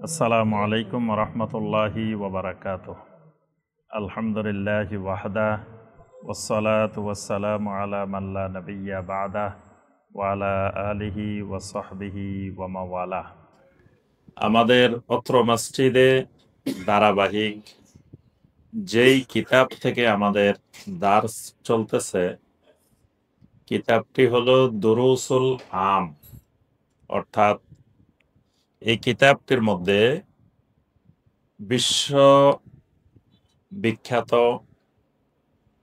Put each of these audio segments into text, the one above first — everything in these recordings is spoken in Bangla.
আসসালামু আলাইকুম রহমতুল্লাহি ওবরাকাতুহ। আলহামদুলিল্লাহি ওয়াহদা ওয়াসসালাতু ওয়াসসালামু আলা মান লা নাবিয়্যা বা'দা ওয়া আলা আলিহি ওয়া সাহবিহি ওয়া মাওয়ালা। আমাদের অত্র মসজিদে ধারাবাহিক যেই কিতাব থেকে আমাদের দার্স চলতেছে, কিতাবটি হলো দুরুসুল আম। অর্থাৎ এই কিতাবটির মধ্যে বিশ্ব বিখ্যাত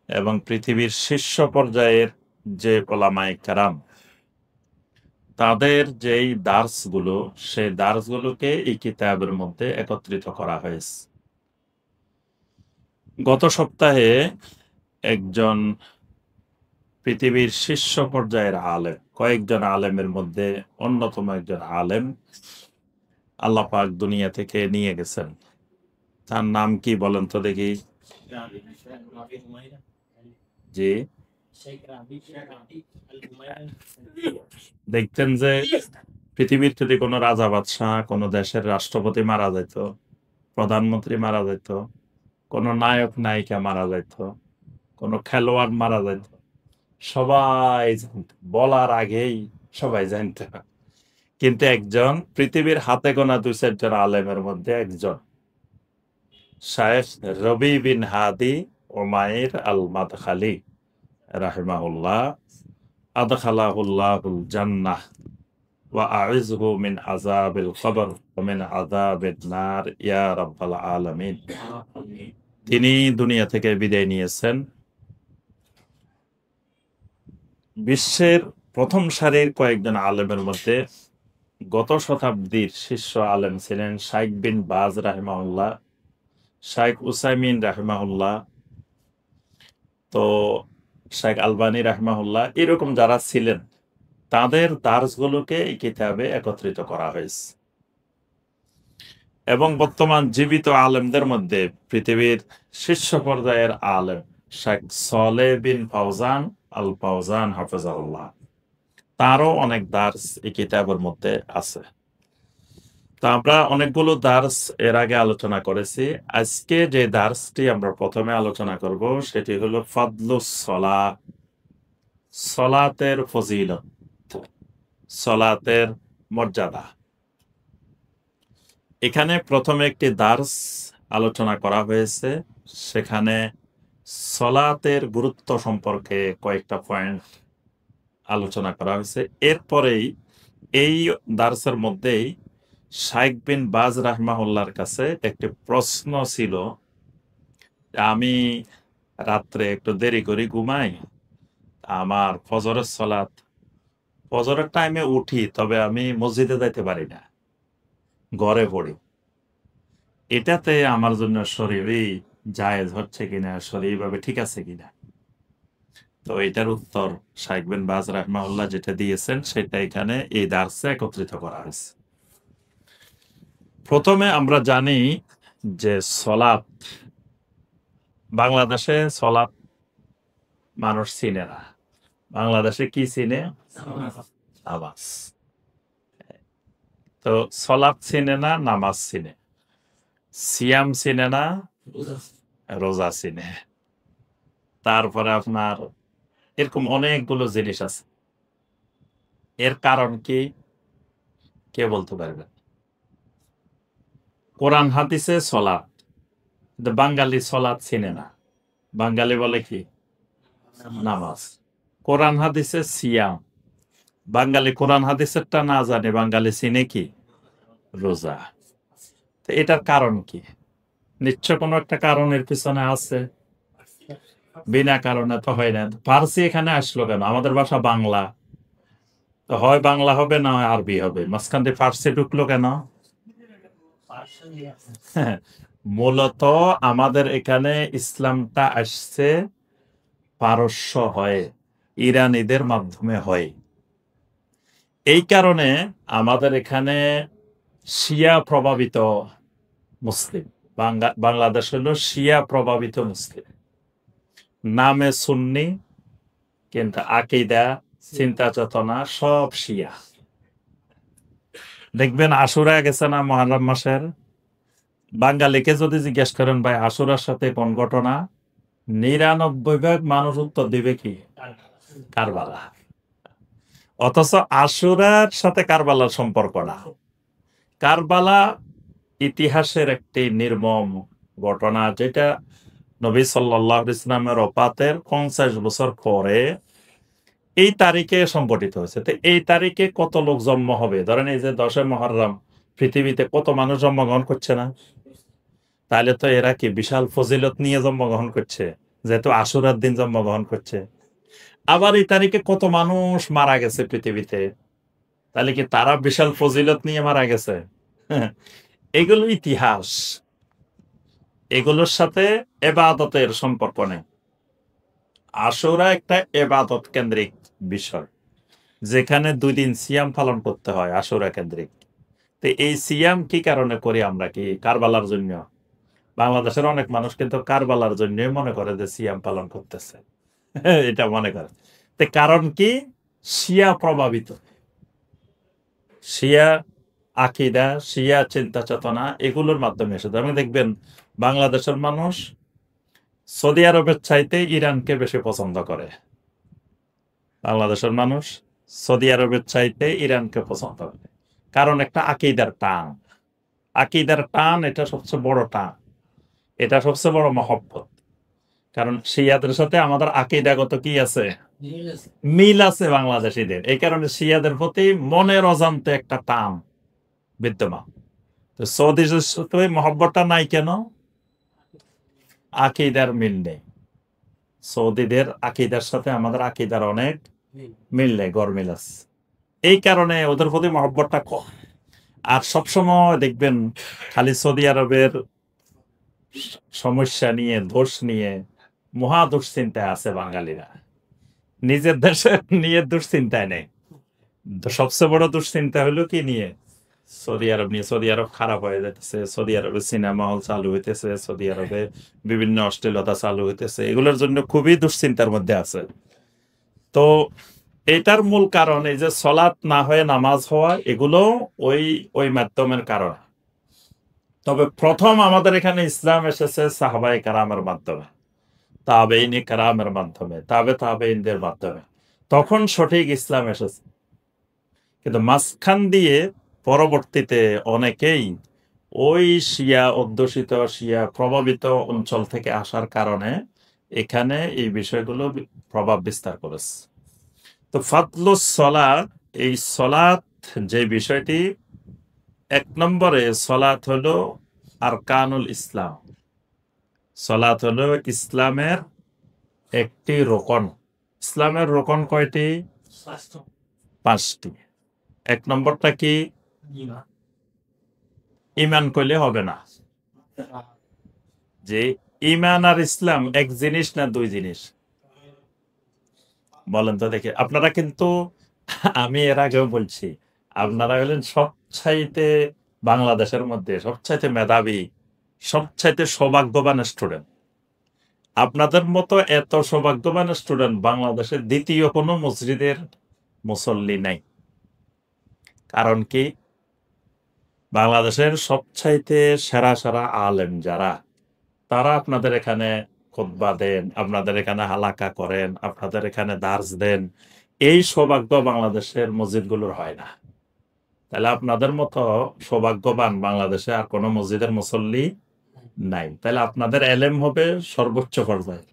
এবং পৃথিবীর শীর্ষ পর্যায়ের যে ওলামায়ে কেরাম তাদের যেই দার্সগুলো, সেই দার্সগুলোকে এই কিতাবের মধ্যে একত্রিত করা হয়েছে। গত সপ্তাহে একজন পৃথিবীর শীর্ষ পর্যায়ের আলেম, কয়েকজন আলেমের মধ্যে অন্যতম একজন আলেম আল্লাহ পাক দুনিয়া থেকে নিয়ে গেছেন। তার নাম কি বলেন তো দেখি? জি, দেখতেন যে পৃথিবীর যদি কোনো রাজা বাদশাহ, কোনো দেশের রাষ্ট্রপতি মারা যেত, প্রধানমন্ত্রী মারা যেত, কোনো নায়ক নায়িকা মারা যেত, কোনো খেলোয়াড় মারা যেত, সবাই জানত, বলার আগেই সবাই জানত। কিন্তু একজন পৃথিবীর হাতে গোনা ২-৪ জন আলেমের মধ্যে একজন, শায়েখ রবি বিন হাদি ওমাইর আল মাদখালি রাহিমাহুল্লাহ, আদখালাহুল্লাহুল জান্নাহ ওয়া আইযহু মিন আযাবিল কবর ওয়া মিন আযাবিন নার ইয়া রাব্বাল আলামিন। তিনি দুনিয়া থেকে বিদায় নিয়েছেন। বিশ্বের প্রথম সারির কয়েকজন আলেমের মধ্যে গত শতাব্দীর শীর্ষ আলেম ছিলেন শাইখ বিন বাজ রাহিমাহুল্লাহ, শাইখ উসাইমিন রাহিমাহুল্লাহ, তো শাইখ আলবানী রাহিমাহুল্লাহ, এরকম যারা ছিলেন তাদের দার্সগুলোকে এই কিতাবে একত্রিত করা হয়েছে। এবং বর্তমান জীবিত আলেমদের মধ্যে পৃথিবীর শীর্ষ পর্যায়ের আলেম শেখ সলেহ বিন ফাউজান আল ফাউজান হাফেজাহুল্লাহ, তারও অনেক দার্স এই কিতাবের মধ্যে আছে। তো আমরা অনেকগুলো দার্স এর আগে আলোচনা করেছি। আজকে যে দার্সটি আমরা প্রথমে আলোচনা করব সেটি হলো ফাদলুস সলাহ, সলাতের ফজিলত, সলাতের মর্যাদা। এখানে প্রথমে একটি দার্স আলোচনা করা হয়েছে, সেখানে সলাতের গুরুত্ব সম্পর্কে কয়েকটা পয়েন্ট আলোচনা করা হয়েছে। এরপরেই এই দার্সের মধ্যেই শাইখ বিন বাজ রাহমাহুল্লাহর কাছে একটি প্রশ্ন ছিল, আমি রাত্রে একটু দেরি করে ঘুমাই, আমার ফজরের সলাত, ফজরের টাইমে উঠি, তবে আমি মসজিদে যাইতে পারি না, ঘরে পড়ি, এটাতে আমার জন্য শরীরই জায়েজ হচ্ছে কিনা, শরীরভাবে ঠিক আছে কিনা? তো এটার উত্তর শাইখ বিন বাজ রাহমাহুল্লাহ যেটা দিয়েছেন সেটা এখানে এই দার্সে একত্রিত করা হয়েছে। প্রথমে আমরা জানি যে সলাত, বাংলাদেশে সলাত মানুষ চিনে না। বাংলাদেশে কি চিনে? নামাজ। তো সলাত চিনে না, নামাজ চিনে, সিয়াম চিনে না, রোজা চিনে, তারপরে আপনার এরকম অনেকগুলো জিনিস আছে। এর কারণ কি কে বলতে পারবেন? কোরআন হাদিসে সলাত, কিন্তু বাঙালি সলাত চিনে না। বাঙালি বলে কি? নামাজ। কোরআন হাদিসে সিয়াম, বাঙালি কোরআন হাদিসেরটা না জানে, বাঙালি চিনে কি? রোজা। তো এটার কারণ কি? নিশ্চয় কোনো একটা কারণের পিছনে আছে, বিনা কারণে তো হয় না। ফার্সি এখানে আসলো কেন? আমাদের ভাষা বাংলা, তো হয় বাংলা হবে না হয় আরবি হবে, মাঝখান দিয়ে ফার্সি ঢুকলো কেন? মূলত আমাদের এখানে ইসলামটা আসছে পারস্য হয়ে, ইরানিদের মাধ্যমে হয়। এই কারণে আমাদের এখানে শিয়া প্রভাবিত মুসলিম, বাংলাদেশ হলো শিয়া প্রভাবিত মুসলিম, নামে সুন্নি কিন্তু আকীদা, চিন্তা চেতনা সব শিয়া। দেখবেন আশুরা গেছে না মহরম মাসের, বাঙালিকে যদি জিজ্ঞেস করেন ভাই আশুরার সাথে কোন ঘটনা, ৯৯ ভাগ মানুষ উত্তর দিবে কি কারবালা। অথচ আশুরার সাথে কারবালার সম্পর্ক না। কারবালা ইতিহাসের একটি নির্মম ঘটনা, যেটা নবী সাল্লাল্লাহু আলাইহি ওয়াসাল্লামের ওফাতের ৫০ বছর পরে এই তারিখে সংঘটিত হয়েছে। তো এই তারিখে কত লোক জন্ম হবে, ধরেন এই যে ১০ মুহররম, পৃথিবীতে কত মানুষ জন্মগ্রহণ করছে না? তাহলে তো এরা কি বিশাল ফজিলত নিয়ে জন্মগ্রহণ করছে, যেহেতু আশুরার দিন জন্মগ্রহণ করছে। আবার এই তারিখে কত মানুষ মারা গেছে পৃথিবীতে, তাহলে কি তারা বিশাল ফজিলত নিয়ে মারা গেছে? এগুলো ইতিহাস, এগুলোর সাথে এবাদতের সম্পর্ক নেই। আশুরা একটা এবাদত কেন্দ্রিক বিষয়, যেখানে ২ দিন সিয়াম পালন করতে হয় আশুরা কেন্দ্রিক। তো এই সিয়াম কি কারণে করি আমরা, কি কারবালার জন্য? বাংলাদেশের অনেক মানুষ কিন্তু কারবালার জন্য মনে করে যে সিয়াম পালন করতেছে, এটা মনে করে। তো কারণ কি? শিয়া প্রভাবিত, শিয়া আকিদা, শিয়া চিন্তা চেতনা, এগুলোর মাধ্যমে এসে আপনি দেখবেন বাংলাদেশের মানুষ সৌদি আরবের চাইতে ইরানকে বেশি পছন্দ করে। বাংলাদেশের মানুষ সৌদি আরবের চাইতে ইরানকে পছন্দ করে, কারণ একটা আকিদার টান। আকিদার টান, এটা সবচেয়ে বড় টান, এটা সবচেয়ে বড় মহব্বত। কারণ শিয়াদের সাথে আমাদের আকিদাগত কি আছে, মিল আছে বাংলাদেশিদের। এই কারণে শিয়াদের প্রতি মনের অজান্তে একটা টান বিদ্যমান। তো সৌদিদের সাথে মহব্বতটা নাই কেন? আকিদার মিল নেই। সৌদিদের আকিদার সাথে আমাদের আকিদার অনেক মিল নেই, গরমিল আছে। এই কারণে ওদের প্রতি মহব্বতটা কম। আর সবসময় দেখবেন খালি সৌদি আরবের সমস্যা নিয়ে, দোষ নিয়ে মহা দুশ্চিন্তায় আছে বাঙালিরা, নিজের দেশের নিয়ে দুশ্চিন্তায় নেই। সবচেয়ে বড় দুশ্চিন্তা হলো কি নিয়ে? সৌদি আরব নিয়ে। সৌদি আরব খারাপ হয়ে যাইতেছে, সৌদি আরবে সিনেমা হল চালু হইতেছে, সৌদি আরবে বিভিন্ন অশ্লীলতা চালু হইতেছে, এগুলোর জন্য খুবই দুশ্চিন্তার মধ্যে আছে। তো এটার মূল কারণ এই যে সলাৎ না হয়ে নামাজ হওয়া, এগুলো ওই মাধ্যমের কারণ। তবে প্রথম আমাদের এখানে ইসলাম এসেছে সাহাবায়ে কেরামের মাধ্যমে, তাবেঈনে কেরামের মাধ্যমে, তাবেঈনদের মাধ্যমে। তখন সঠিক ইসলাম এসেছে। কিন্তু মাঝখান দিয়ে পরবর্তীতে অনেকেই ওই শিয়া অধ্যুষিত, শিয়া প্রভাবিত অঞ্চল থেকে আসার কারণে এখানে এই বিষয়গুলো প্রভাব বিস্তার করেছে। তো ফাদলুস সলাত, এই সলাত যে বিষয়টি, ১ নম্বরে সলাত হলো আরকানুল ইসলাম। সলাত হলো ইসলামের একটি রোকন। ইসলামের রোকন কয়টি? ৫টি। ১ নম্বরটা কি? ঈমান কইলে হবে না। যে ঈমান আর ইসলাম এক জিনিস না ২ জিনিস? বলেন তো দেখি। আপনারা কিন্তু, আমি এর আগেও বলছি, আপনারা হলেন সবচাইতে বাংলাদেশের মধ্যে সবচাইতে মেধাবী, সবচাইতে সৌভাগ্যবান স্টুডেন্ট। আপনাদের মতো এত সৌভাগ্যবান স্টুডেন্ট বাংলাদেশের দ্বিতীয় কোনো মসজিদের মুসল্লি নাই। কারণ কি? বাংলাদেশের সবচাইতে সেরা সেরা আলেম যারা, তারা আপনাদের এখানে খুতবা দেন, আপনাদের এখানে হালাকা করেন, আপনাদের এখানে দার্স দেন। এই সৌভাগ্য বাংলাদেশের মসজিদগুলোর হয় না। তাহলে আপনাদের মতো সৌভাগ্যবান বাংলাদেশে আর কোনো মসজিদের মুসল্লি নাই। তাহলে আপনাদের এলেম হবে সর্বোচ্চ পর্যায়ে।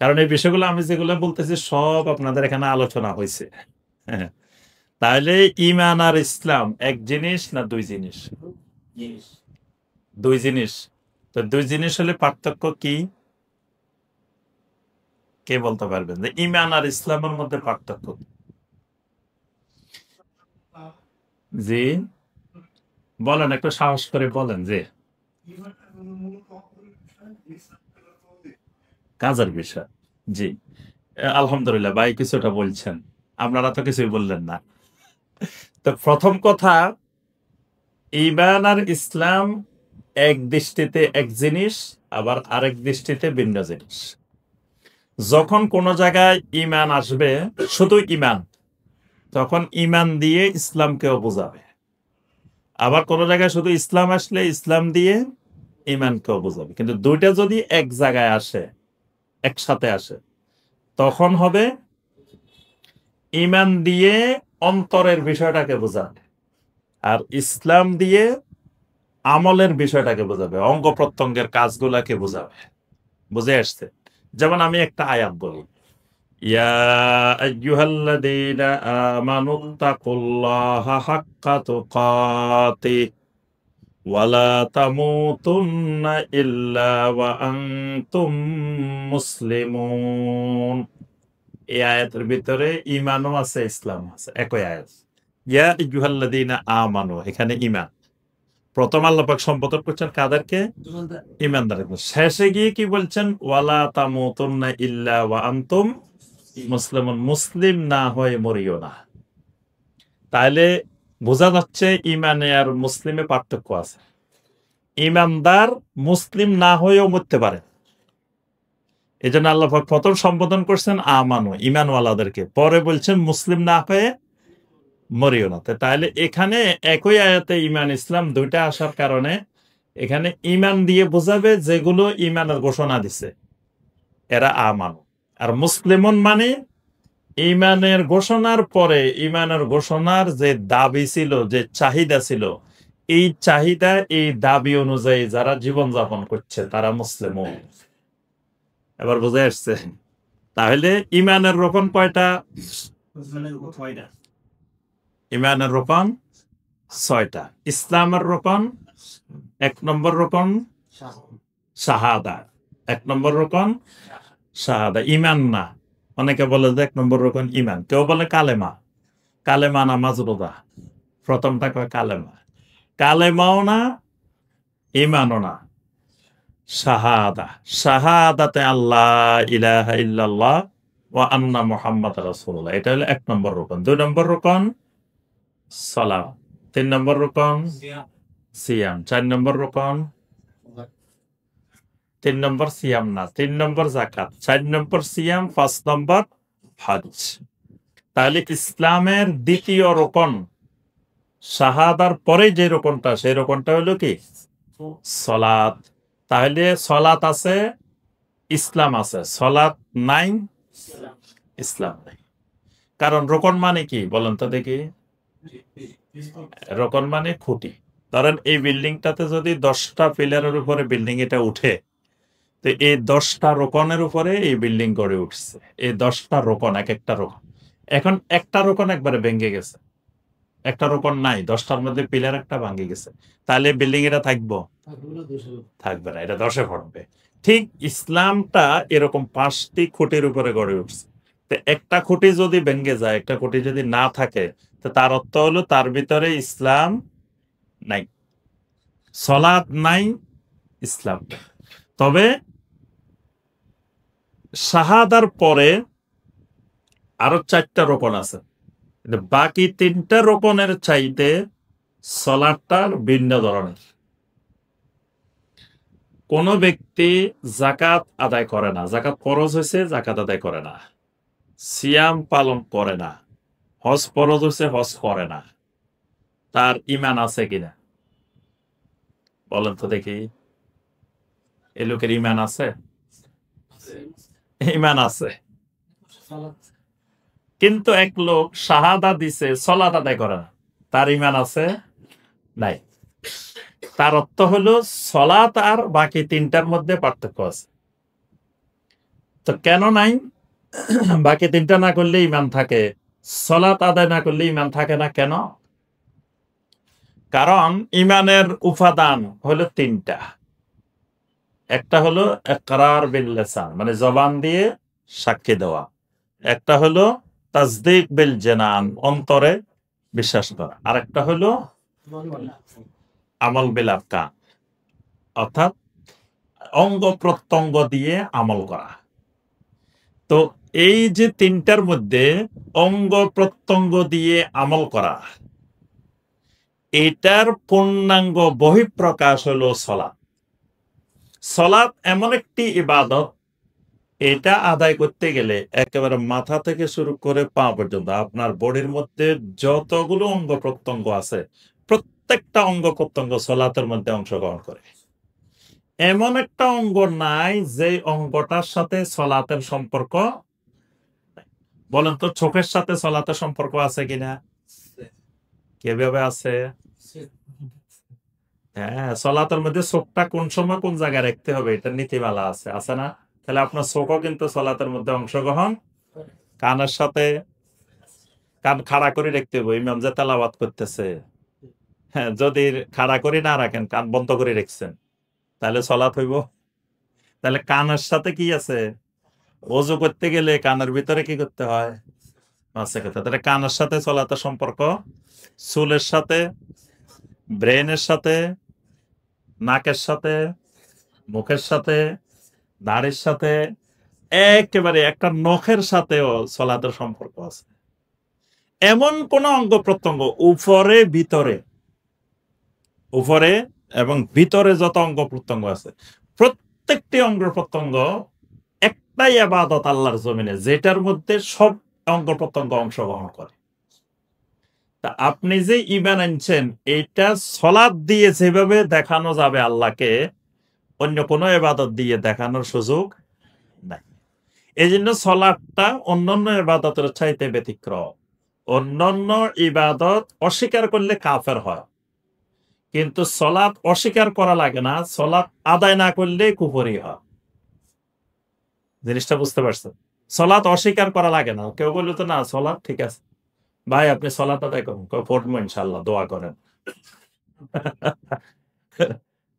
কারণ এই বিষয়গুলো আমি যেগুলো বলতেছি সব আপনাদের এখানে আলোচনা হয়েছে। হ্যাঁ, তাহলে ঈমান আর ইসলাম এক জিনিস না ২ জিনিস? ২ জিনিস। তো ২ জিনিস হলে পার্থক্য কি? কে বলতে পারবেন যে ঈমান আর ইসলামের মধ্যে পার্থক্য কি? জি বলেন, একটু সাহস করে বলেন। যে কাজের বিষয়। জি, আলহামদুলিল্লাহ ভাই কিছুটা বলছেন, আপনারা তো কিছুই বললেন না। তো প্রথম কথা, ঈমান আর ইসলাম এক দৃষ্টিতে এক জিনিস, আবার আরেক দৃষ্টিতে ভিন্ন জিনিস। যখন কোনো জায়গায় ঈমান আসবে শুধু ঈমান, তখন ঈমান দিয়ে ইসলামকেও বোঝাবে। আবার কোন জায়গায় শুধু ইসলাম আসলে ইসলাম দিয়ে ইমানকেও বোঝাবে, কিন্তু দুইটা যদি এক জায়গায় আসে, একসাথে আসে, তখন হবে ইমান দিয়ে অন্তরের বিষয়টাকে বোঝাবে, আর ইসলাম দিয়ে আমলের বিষয়টাকে বোঝাবে, অঙ্গ প্রত্যঙ্গের কাজগুলাকে বোঝাবে। বুঝে আসছে? যেমন আমি একটা আয়াত বলি, ইয়া আইয়ুহাল্লাযীনা আমানুত্তাকুল্লাহা হাক্কা তুকাতিহি ওয়ালা তামুতুন্না ইল্লা ওয়া আনতুম মুসলিমুন। এই আয়াতের ভিতরে ঈমানও আছে, ইসলাম আছে, একই আয়াত। ইয়া আইয়ুহাল্লাযীনা আমানু, এখানে ঈমান। প্রথম আল্লাহ পাক সম্বোধন করছেন কাদেরকে? ঈমানদারকে। শেষে গিয়ে কি বলছেন? ওয়ালা তামুতুন্না ইল্লা ওয়া আনতুম মুসলিমুন, মুসলিম না হয়ে মরিও না। তাহলে বোঝা যাচ্ছে ঈমানে আর মুসলিমে পার্থক্য আছে। ঈমানদার মুসলিম না হয়েও মরতে পারে। এই জন্য আল্লাহ পাক প্রথম সম্বোধন করছেন আমানু, ঈমানওয়ালাদেরকে, পরে বলছেন মুসলিম না হয়ে মরিও না। তাহলে এখানে একই আয়াতে ঈমান ইসলাম দুইটা আসার কারণে এখানে ঈমান দিয়ে বোঝাবে যেগুলো ঈমানের ঘোষণা দিছে, এরা আমানু। আর মুসলিমুন মানে ঈমানের ঘোষণার পরে ঈমানের ঘোষণার যে দাবি ছিল, যে চাহিদা ছিল, এই চাহিদা এই দাবি অনুযায়ী যারা জীবনযাপন করছে তারা মুসলিমুন। এবার বুঝে আসছে? তাহলে ঈমানের রকম কয়টা? ঈমানের রকম 6টা। ইসলামের রকম 1 নম্বর রকম শাহাদা, 1 নম্বর রকম শাহাদা। ঈমান না, অনেকে বলে যে 1 নম্বর রকম ঈমান, কেউ বলে কালেমা। কালেমা নামাজ রোজা, প্রথমটা কয় কালেমা। কালেমাও না, ঈমানও না, শাহাদা। শাহাদাতে আল্লাহ ইলাহা ইল্লাল্লাহ ওয়া আন্না মুহাম্মাদ রাসূলুল্লাহ, এটা হলো 1 নম্বর রকম। 2 নম্বর রকম সালাত, 3 নম্বর রকম সিয়াম, 4 নম্বর রকম 3 নম্বর সিয়াম না, 3 নম্বর যাকাত, 4 নম্বর সিয়াম, 5 নম্বর হজ। তাহলে ইসলামের দ্বিতীয় রকম শাহাদার পরে যে রকমটা, সেই রকমটা হলো কি? সালাত। তাহলে সালাত আছে, ইসলাম আছে, সালাত নাই, ইসলাম নাই। কারণ রকন মানে কি বলেন তো দেখি? রকন মানে খুঁটি। ধরেন এই বিল্ডিংটাতে যদি 10টা পিলারের উপরে বিল্ডিং এটা উঠে, তো এই 10টা রোকনের উপরে এই বিল্ডিং গড়ে উঠছে। এই 10টা রোকন, এক একটা রোকন। এখন একটা রোকন একবারে ভেঙে গেছে, একটা রোকন নাই, 10টার মধ্যে পিলার একটা ভাঙে গেছে, তাহলে বিল্ডিং এটা থাকবো? থাকবে না, এটা ধসে পড়বে। ঠিক ইসলামটা এরকম 5টি খুঁটির উপরে গড়ে উঠছে। তো একটা খুঁটি যদি ভেঙে যায়, একটা খুঁটি যদি না থাকে, তো তার অর্থ হলো তার ভিতরে ইসলাম নাই, সালাত নাই, ইসলাম নাই। তবে শাহাদার পরে আরো 4টা রোকন আছে, কিন্তু বাকি 3টা রোকনের চাইতে সালাতটা ভিন্ন ধরনের। কোন ব্যক্তি যাকাত আদায় করে না, যাকাত ফরজ হয়েছে, যাকাত আদায় করে না। সিয়াম পালন করে না, হজ ফরজ হয়েছে, হজ করে না। তার ঈমান আছে কিনা বলেন তো দেখি? এই লোকের ঈমান আছে? ঈমান আছে। কিন্তু এক লোক শাহাদা দিছে, সালাত আদায় করে না, তার ঈমান আছে? নাই। তার অর্থ হলো সালাত আর বাকি 3টার মধ্যে পার্থক্য আছে। তো কেন নাই? বাকি 3টা না করলে ঈমান থাকে, সালাত আদায় না করলে ঈমান থাকে না কেন? কারণ ঈমানের উপাদান হলো 3টা। একটা হলো ইকরার বিল লিসান, মানে জবান দিয়ে সাক্ষী দেওয়া। একটা হলো তাসদীক বিল জানান, অন্তরে বিশ্বাস করা। আর একটা হলো আমল বিল আরকান, অর্থাৎ অঙ্গ প্রত্যঙ্গ দিয়ে আমল করা। তো এই যে 3টার মধ্যে অঙ্গ প্রত্যঙ্গ দিয়ে আমল করা, এটার পূর্ণাঙ্গ বহিঃপ্রকাশ হলো সালাত। সালাত এমন একটি ইবাদত, এটা আদায় করতে গেলে একেবারে মাথা থেকে শুরু করে পা পর্যন্ত আপনার বডির মধ্যে যতগুলো অঙ্গ প্রত্যঙ্গ আছে প্রত্যেকটা অঙ্গ প্রত্যঙ্গ সলাতের মধ্যে অংশগ্রহণ করে। এমন একটা অঙ্গ নাই যে অঙ্গটার সাথে সলাতের সম্পর্ক নাই। বলেন তো চোখের সাথে সলাতের সম্পর্ক আছে কিনা? কিভাবে আছে? হ্যাঁ, সলাতের মধ্যে চোখটা কোন সময় কোন জায়গায় রাখতে হবে এটা নীতিমালা আছে, আছে না? তাহলে আপনার চোখও কিন্তু সলাতের মধ্যে অংশগ্রহণ। কানের সাথে কান খাড়া করে রাখতে হবে, ইমাম যে তেলাওয়াত করতেছে। হ্যাঁ, যদি খাড়া করে না রাখেন, কান বন্ধ করে রাখছেন, তাহলে সলাত হইব? তাহলে কানের সাথে কি আছে? ওযু করতে গেলে কানের ভিতরে কি করতে হয়? আছে কথা। তাহলে কানের সাথে সলাতের সম্পর্ক, চুলের সাথে, ব্রেনের সাথে, নাকের সাথে, মুখের সাথে, দাড়ির সাথে, একেবারে একটা নখের সাথেও সলাতের সম্পর্ক আছে। এমন কোন অঙ্গ প্রত্যঙ্গ উপরে ভিতরে, উপরে এবং ভিতরে যত অঙ্গ প্রত্যঙ্গ আছে, প্রত্যেকটি অঙ্গ প্রত্যঙ্গ একটাই ইবাদত আল্লাহর জমিনে, যেটার মধ্যে সব অঙ্গ প্রত্যঙ্গ অংশগ্রহণ করে। তা আপনি যে ঈমান আনছেন, এটা সলাত দিয়ে যেভাবে দেখানো যাবে আল্লাহকে, অন্য কোনো ইবাদত দিয়ে দেখানোর সুযোগ নাই। এই জন্য সলাটটা অন্যান্য ইবাদতের চাইতে ব্যতিক্রম। অন্যান্য ইবাদত অস্বীকার করলে কাফের হয়, কিন্তু সলাত অস্বীকার করা লাগে না, সলাত আদায় না করলে কুফরি হয়। জিনিসটা বুঝতে পারছেন? সলাত অস্বীকার করা লাগে না। কেউ বললো তো না সলাত ঠিক আছে ভাই, আপনি সলাত আদায় করুন, পড়বো ইনশাল্লাহ, দোয়া করেন।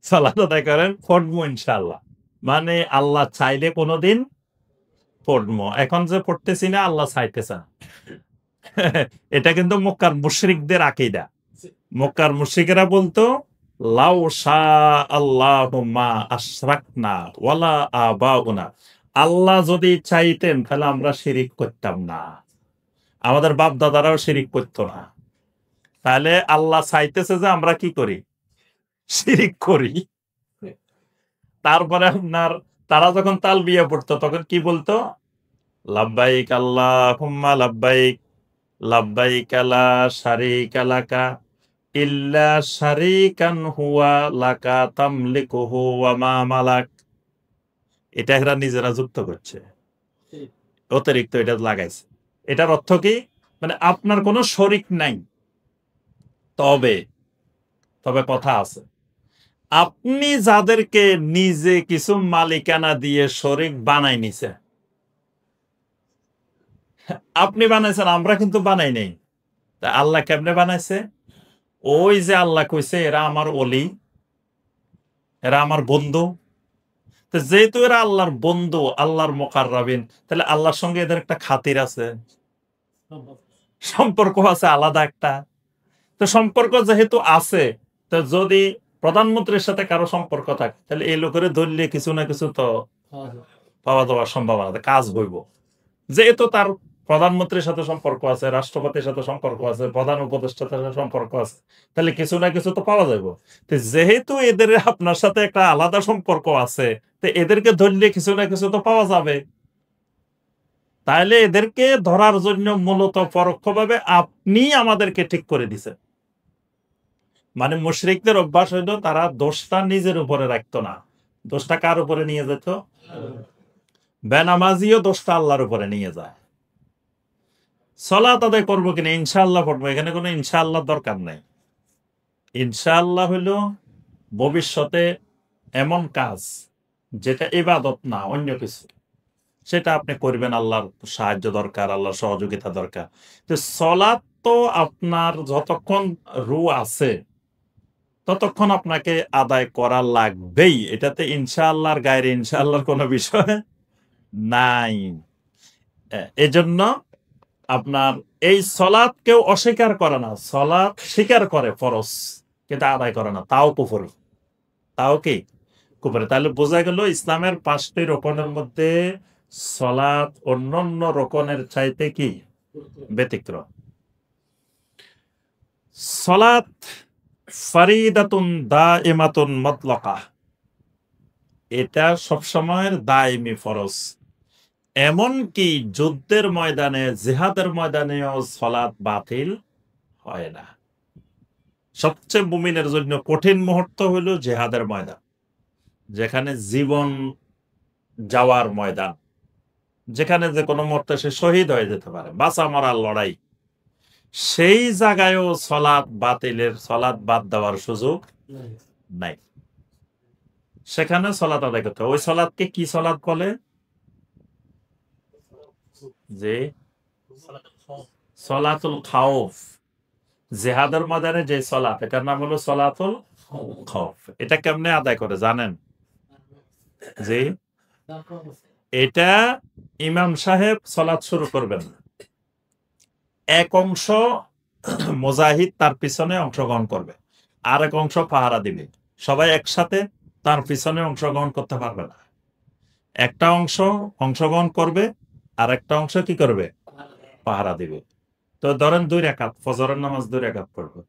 সলাত আদায় করেন, পড়বো ইনশাল্লাহ, মানে আল্লাহ চাইলে কোনোদিন পড়বো। এখন যে পড়তেছি না, আল্লাহ চাইতেছে না। এটা কিন্তু মক্কার মুশরিকদের আকীদা। মক্কার মুশরিকেরা বলতো লাউ শা আল্লাহু মা আশরাকনা ওয়ালা আবাউনা, আল্লাহ যদি চাইতেন তাহলে আমরা শিরিক করতাম না, আমাদের বাপ দাদারাও শিরিক করতো না। তাহলে আল্লাহ চাইতেছে যে আমরা কি করি? শিরিক করি। তারপরে আপনার তারা যখন তালবিয়া পড়তো তখন কি বলতো? লাব্বাইক আল্লাহুম্মা লাব্বাইক, লাব্বাইক লা শারীকা লাকা ইল্লা শারীকান হুয়া লাকা তামলিকুহু ওয়া মা মালাক। এটা এরা নিজেরা যুক্ত করছে, অতিরিক্ত এটা লাগাইছে। এটার অর্থ কি? মানে আপনার কোনো শরীক নাই, তবে তবে কথা আছে, আপনি যাদেরকে নিজে কিছু মালিকানা দিয়ে শরীক বানাই নিছে, আপনি বানাইছেন, আমরা কিন্তু বানাই নাই। তা আল্লাহ কেমনে বানাইছে? ওই যে আল্লাহ কইছে এরা আমার ওলি, এরা আমার বন্ধু। তো যেহেতু এরা আল্লাহর বন্ধু, আল্লাহর মুকাররাবিন, তাহলে আল্লাহর সঙ্গে এদের একটা খাতির আছে, সম্পর্ক আছে আলাদা একটা। তো সম্পর্ক যেহেতু আছে, তো যদি প্রধানমন্ত্রীর সাথে কারো সম্পর্ক থাকে, তাহলে এই লোকের ধরলে কিছু না কিছু তো পাওয়া যাওয়ার সম্ভাবনা আছে, কাজ হইব। যেহেতু তার প্রধানমন্ত্রীর সাথে সম্পর্ক আছে, রাষ্ট্রপতির সাথে সম্পর্ক আছে, প্রধান উপদেষ্টার সাথে সম্পর্ক আছে, তাহলে কিছু না কিছু তো পাওয়া যাবে। তো যেহেতু এদের আপনার সাথে একটা আলাদা সম্পর্ক আছে, তো এদেরকে ধরলে কিছু না কিছু তো পাওয়া যাবে। তাহলে এদেরকে ধরার জন্য মূলত পরোক্ষভাবে আপনি আমাদেরকে ঠিক করে দিছেন। মানে মুশরিকদের অভ্যাস হইল তারা দোষটা নিজের উপরে রাখতো না, দোষটা কার উপরে নিয়ে যেত? বেনামাজিও দোষটা আল্লাহর উপরে নিয়ে যায়। সলাত আদায় করবো কিনা? ইনশাআল্লাহ পড়বো, এখানে কোনো ইনশাআল্লাহ দরকার নাই। ইনশাআল্লাহ হইল ভবিষ্যতে এমন কাজ যেটা ইবাদত না, অন্য কিছু, সেটা আপনি করবেন, আল্লাহর সাহায্য দরকার, আল্লাহর সহযোগিতা দরকার। তো সলাত তো আপনার যতক্ষণ রূহ আছে ততক্ষণ আপনাকে আদায় করা লাগবেই। এটাতে ইনশাআল্লাহর গায়রে ইনশাআল্লাহর কোনো বিষয় নাই। এজন্য আপনার এই সলাত কেউ অস্বীকার করে না, সলাত স্বীকার করে ফরজ, কিন্তু আদায় করে না, তাও কুফর, তাও কি কুফর। তাহলে বোঝা গেল ইসলামের 5টি রোকনের মধ্যে সলাত অন্যান্য রোকনের চাইতে কি ব্যতিক্রম। সলাত ফারিদাতুন দাইমাতুন মুতলাকা, এটা সবসময়ের দায়মি ফরজ। এমনকি যুদ্ধের ময়দানে, জিহাদের ময়দানেও সলাত বাতিল হয় না। সবচেয়ে মুমিনের জন্য কঠিন মুহূর্ত হলো জিহাদের ময়দান, যেখানে জীবন যাওয়ার ময়দান, যেখানে যে কোনো মুহূর্তে সে শহীদ হয়ে যেতে পারে, বাঁচা মরার লড়াই। সেই জায়গায়ও সলাৎ বাদ দেওয়ার সুযোগ নাই। সেখানে সলাৎ আদায় করতে হয়। ওই সলাৎকে কি সলাৎ বলে? যে সলাতুল খাউফ। জিহাদের ময়দানে যে সলাৎ, এটার নাম হলো সলাতুল খাউফ। এটা কেমনে আদায় করে জানেন? যে এটা ইমাম সাহেব সলাৎ শুরু করবেন, এক অংশ মুজাহিদ তার পিছনে অংশগ্রহণ করবে, আর এক অংশ পাহারা দিবে। সবাই একসাথে তার পিছনে অংশগ্রহণ করতে পারবে না। একটা অংশ অংশগ্রহণ করবে, আর একটা অংশ কি করবে? পাহারা দিবে। তো ধরেন 2 রাকাত, ফজরের নামাজ 2 রাকাত পড়বে।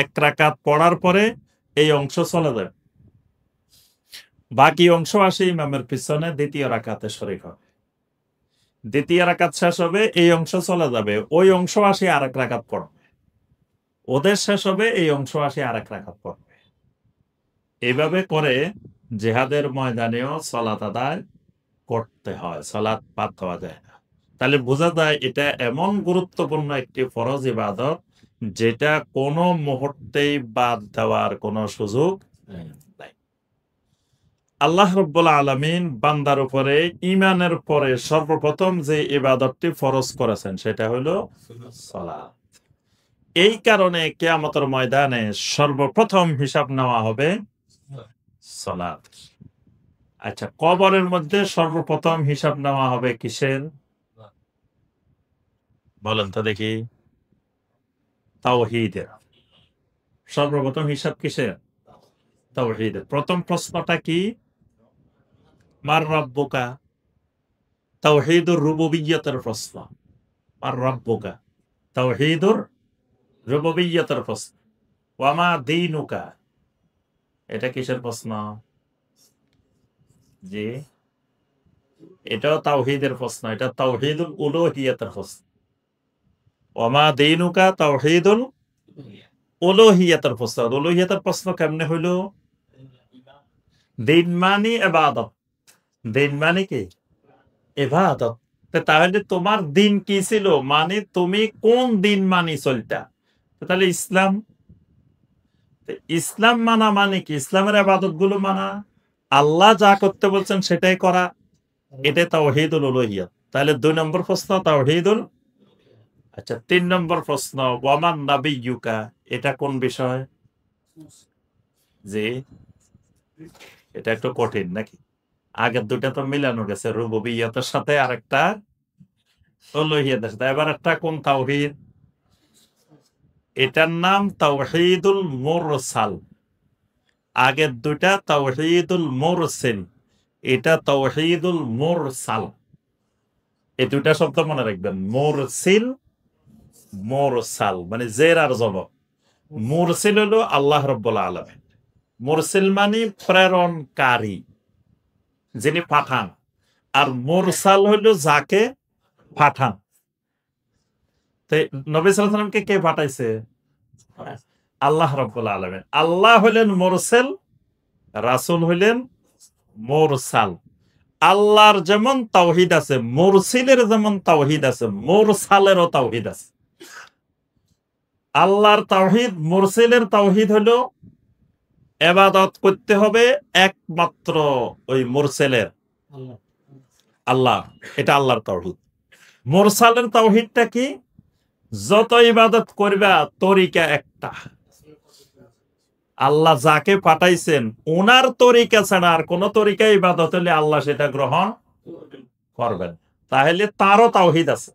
1 রাকাত পড়ার পরে এই অংশ চলে যাবে, বাকি অংশ আসে ইমামের পিছনে দ্বিতীয় রাকাতে শরীক হবে। দ্বিতীয় রাকাত শেষ হবে, এই অংশ চলে যাবে, ওই অংশ আসে আরেক রাকাত পড়বে। ওদের শেষ হবে, এই অংশ আসে আরেক রাকাত পড়বে। এইভাবে করে জিহাদের ময়দানেও সালাত আদায় করতে হয়, সালাত বাদ দেওয়া যায় না। তাহলে বোঝা যায় এটা এমন গুরুত্বপূর্ণ একটি ফরজ ইবাদত, যেটা কোনো মুহূর্তেই বাদ দেওয়ার কোনো সুযোগ নাই। আল্লাহ রাব্বুল আলামিন বান্দার উপরে ঈমানের পরে সর্বপ্রথম যে ইবাদতটি ফরজ করেছেন সেটা হলো সালাত। এই কারণে কিয়ামতের ময়দানে সর্বপ্রথম হিসাব নেওয়া হবে সালাত। আচ্ছা, কবরের মধ্যে সর্বপ্রথম হিসাব নেওয়া হবে কিসের? বলেন তো দেখি। তাওহীদের। সর্বপ্রথম হিসাব কিসের? তাওহীদের। প্রথম প্রশ্নটা কি? মার রাব্বুকা। তাওহীদুর রুবুবিয়্যতের প্রশ্ন। মার রাব্বুকা, তাওহীদুর রুবুবিয়্যতের প্রশ্ন। ওয়া মা দীনুকা, এটা কিসের প্রশ্ন? জি, এটাও তাওহীদের প্রশ্ন। এটা তাওহীদুল উলুহিয়্যতের প্রশ্ন। ওয়া মা দীনুকা তাওহীদুল উলুহিয়্যতের প্রশ্ন। উলুহিয়্যতের প্রশ্ন কেমনে হইলো? দিন মানে ইবাদত। দিন মানে কি? ইবাদত। তাহলে তোমার দিন কি ছিল? মানে তুমি কোন দিন মানি চলতা? তাহলে ইসলাম। ইসলাম মানা মানে কি? ইসলামের ইবাদত গুলো মানা, আল্লাহ যা করতে বলছেন সেটাই করা, এটা তাওহীদুল উলুহিয়্যাত। তাহলে 2 নম্বর প্রশ্ন তাওহীদুল। আচ্ছা, 3 নম্বর প্রশ্ন ওয়ামান নাবিয়্যুকা, এটা কোন বিষয়? জি, এটা একটু কঠিন নাকি? আগের দুটা তো মিলানো গেছে, রুবুবিয়্যতের সাথে আরেকটা উলুহিয়্যতের সাথে। এবার একটা কোন তাওহীদ? এটার নাম তাওহীদুল মুরসাল। আগের দুটা তাওহীদুল মুরসিল, এটা তাওহীদুল মুরসাল। এই দুটা শব্দ মনে রাখবেন, মুরসিল মুরসাল, মানে জের আর জবর। মুরসিল হলো আল্লাহ রাব্বুল আলামিন, মুরসিল মানে প্রেরণকারী, যিনি পাঠান। আর মুরসাল হলো যাকে পাঠান। তো নবী সাল্লাল্লাহু আলাইহি ওয়াসাল্লামকে কে পাঠাইছে? আল্লাহ রাব্বুল আলামিন। আল্লাহ হইলেন মুরসিল, রাসূল হইলেন মুরসাল। আল্লাহর যেমন তাওহীদ আছে, মুরসিলের যেমন তাওহীদ আছে, মুরসালেরও তাওহীদ আছে। আল্লাহর তাওহীদ, মুরসিলের তাওহীদ হলো ইবাদত করতে হবে একমাত্র ওই মুরসিলের, আল্লাহ। এটা আল্লাহর তাওহীদ। মুরসালের তাওহীদটা কি? যত ইবাদত করবা তরিকা একটা, আল্লাহ যাকে পাঠাইছেন ওনার তরিকা ছাড়া আর কোন তরিকা ইবাদত হলে আল্লাহ সেটা গ্রহণ করবেন। তাহলে তারও তাওহীদ আছে,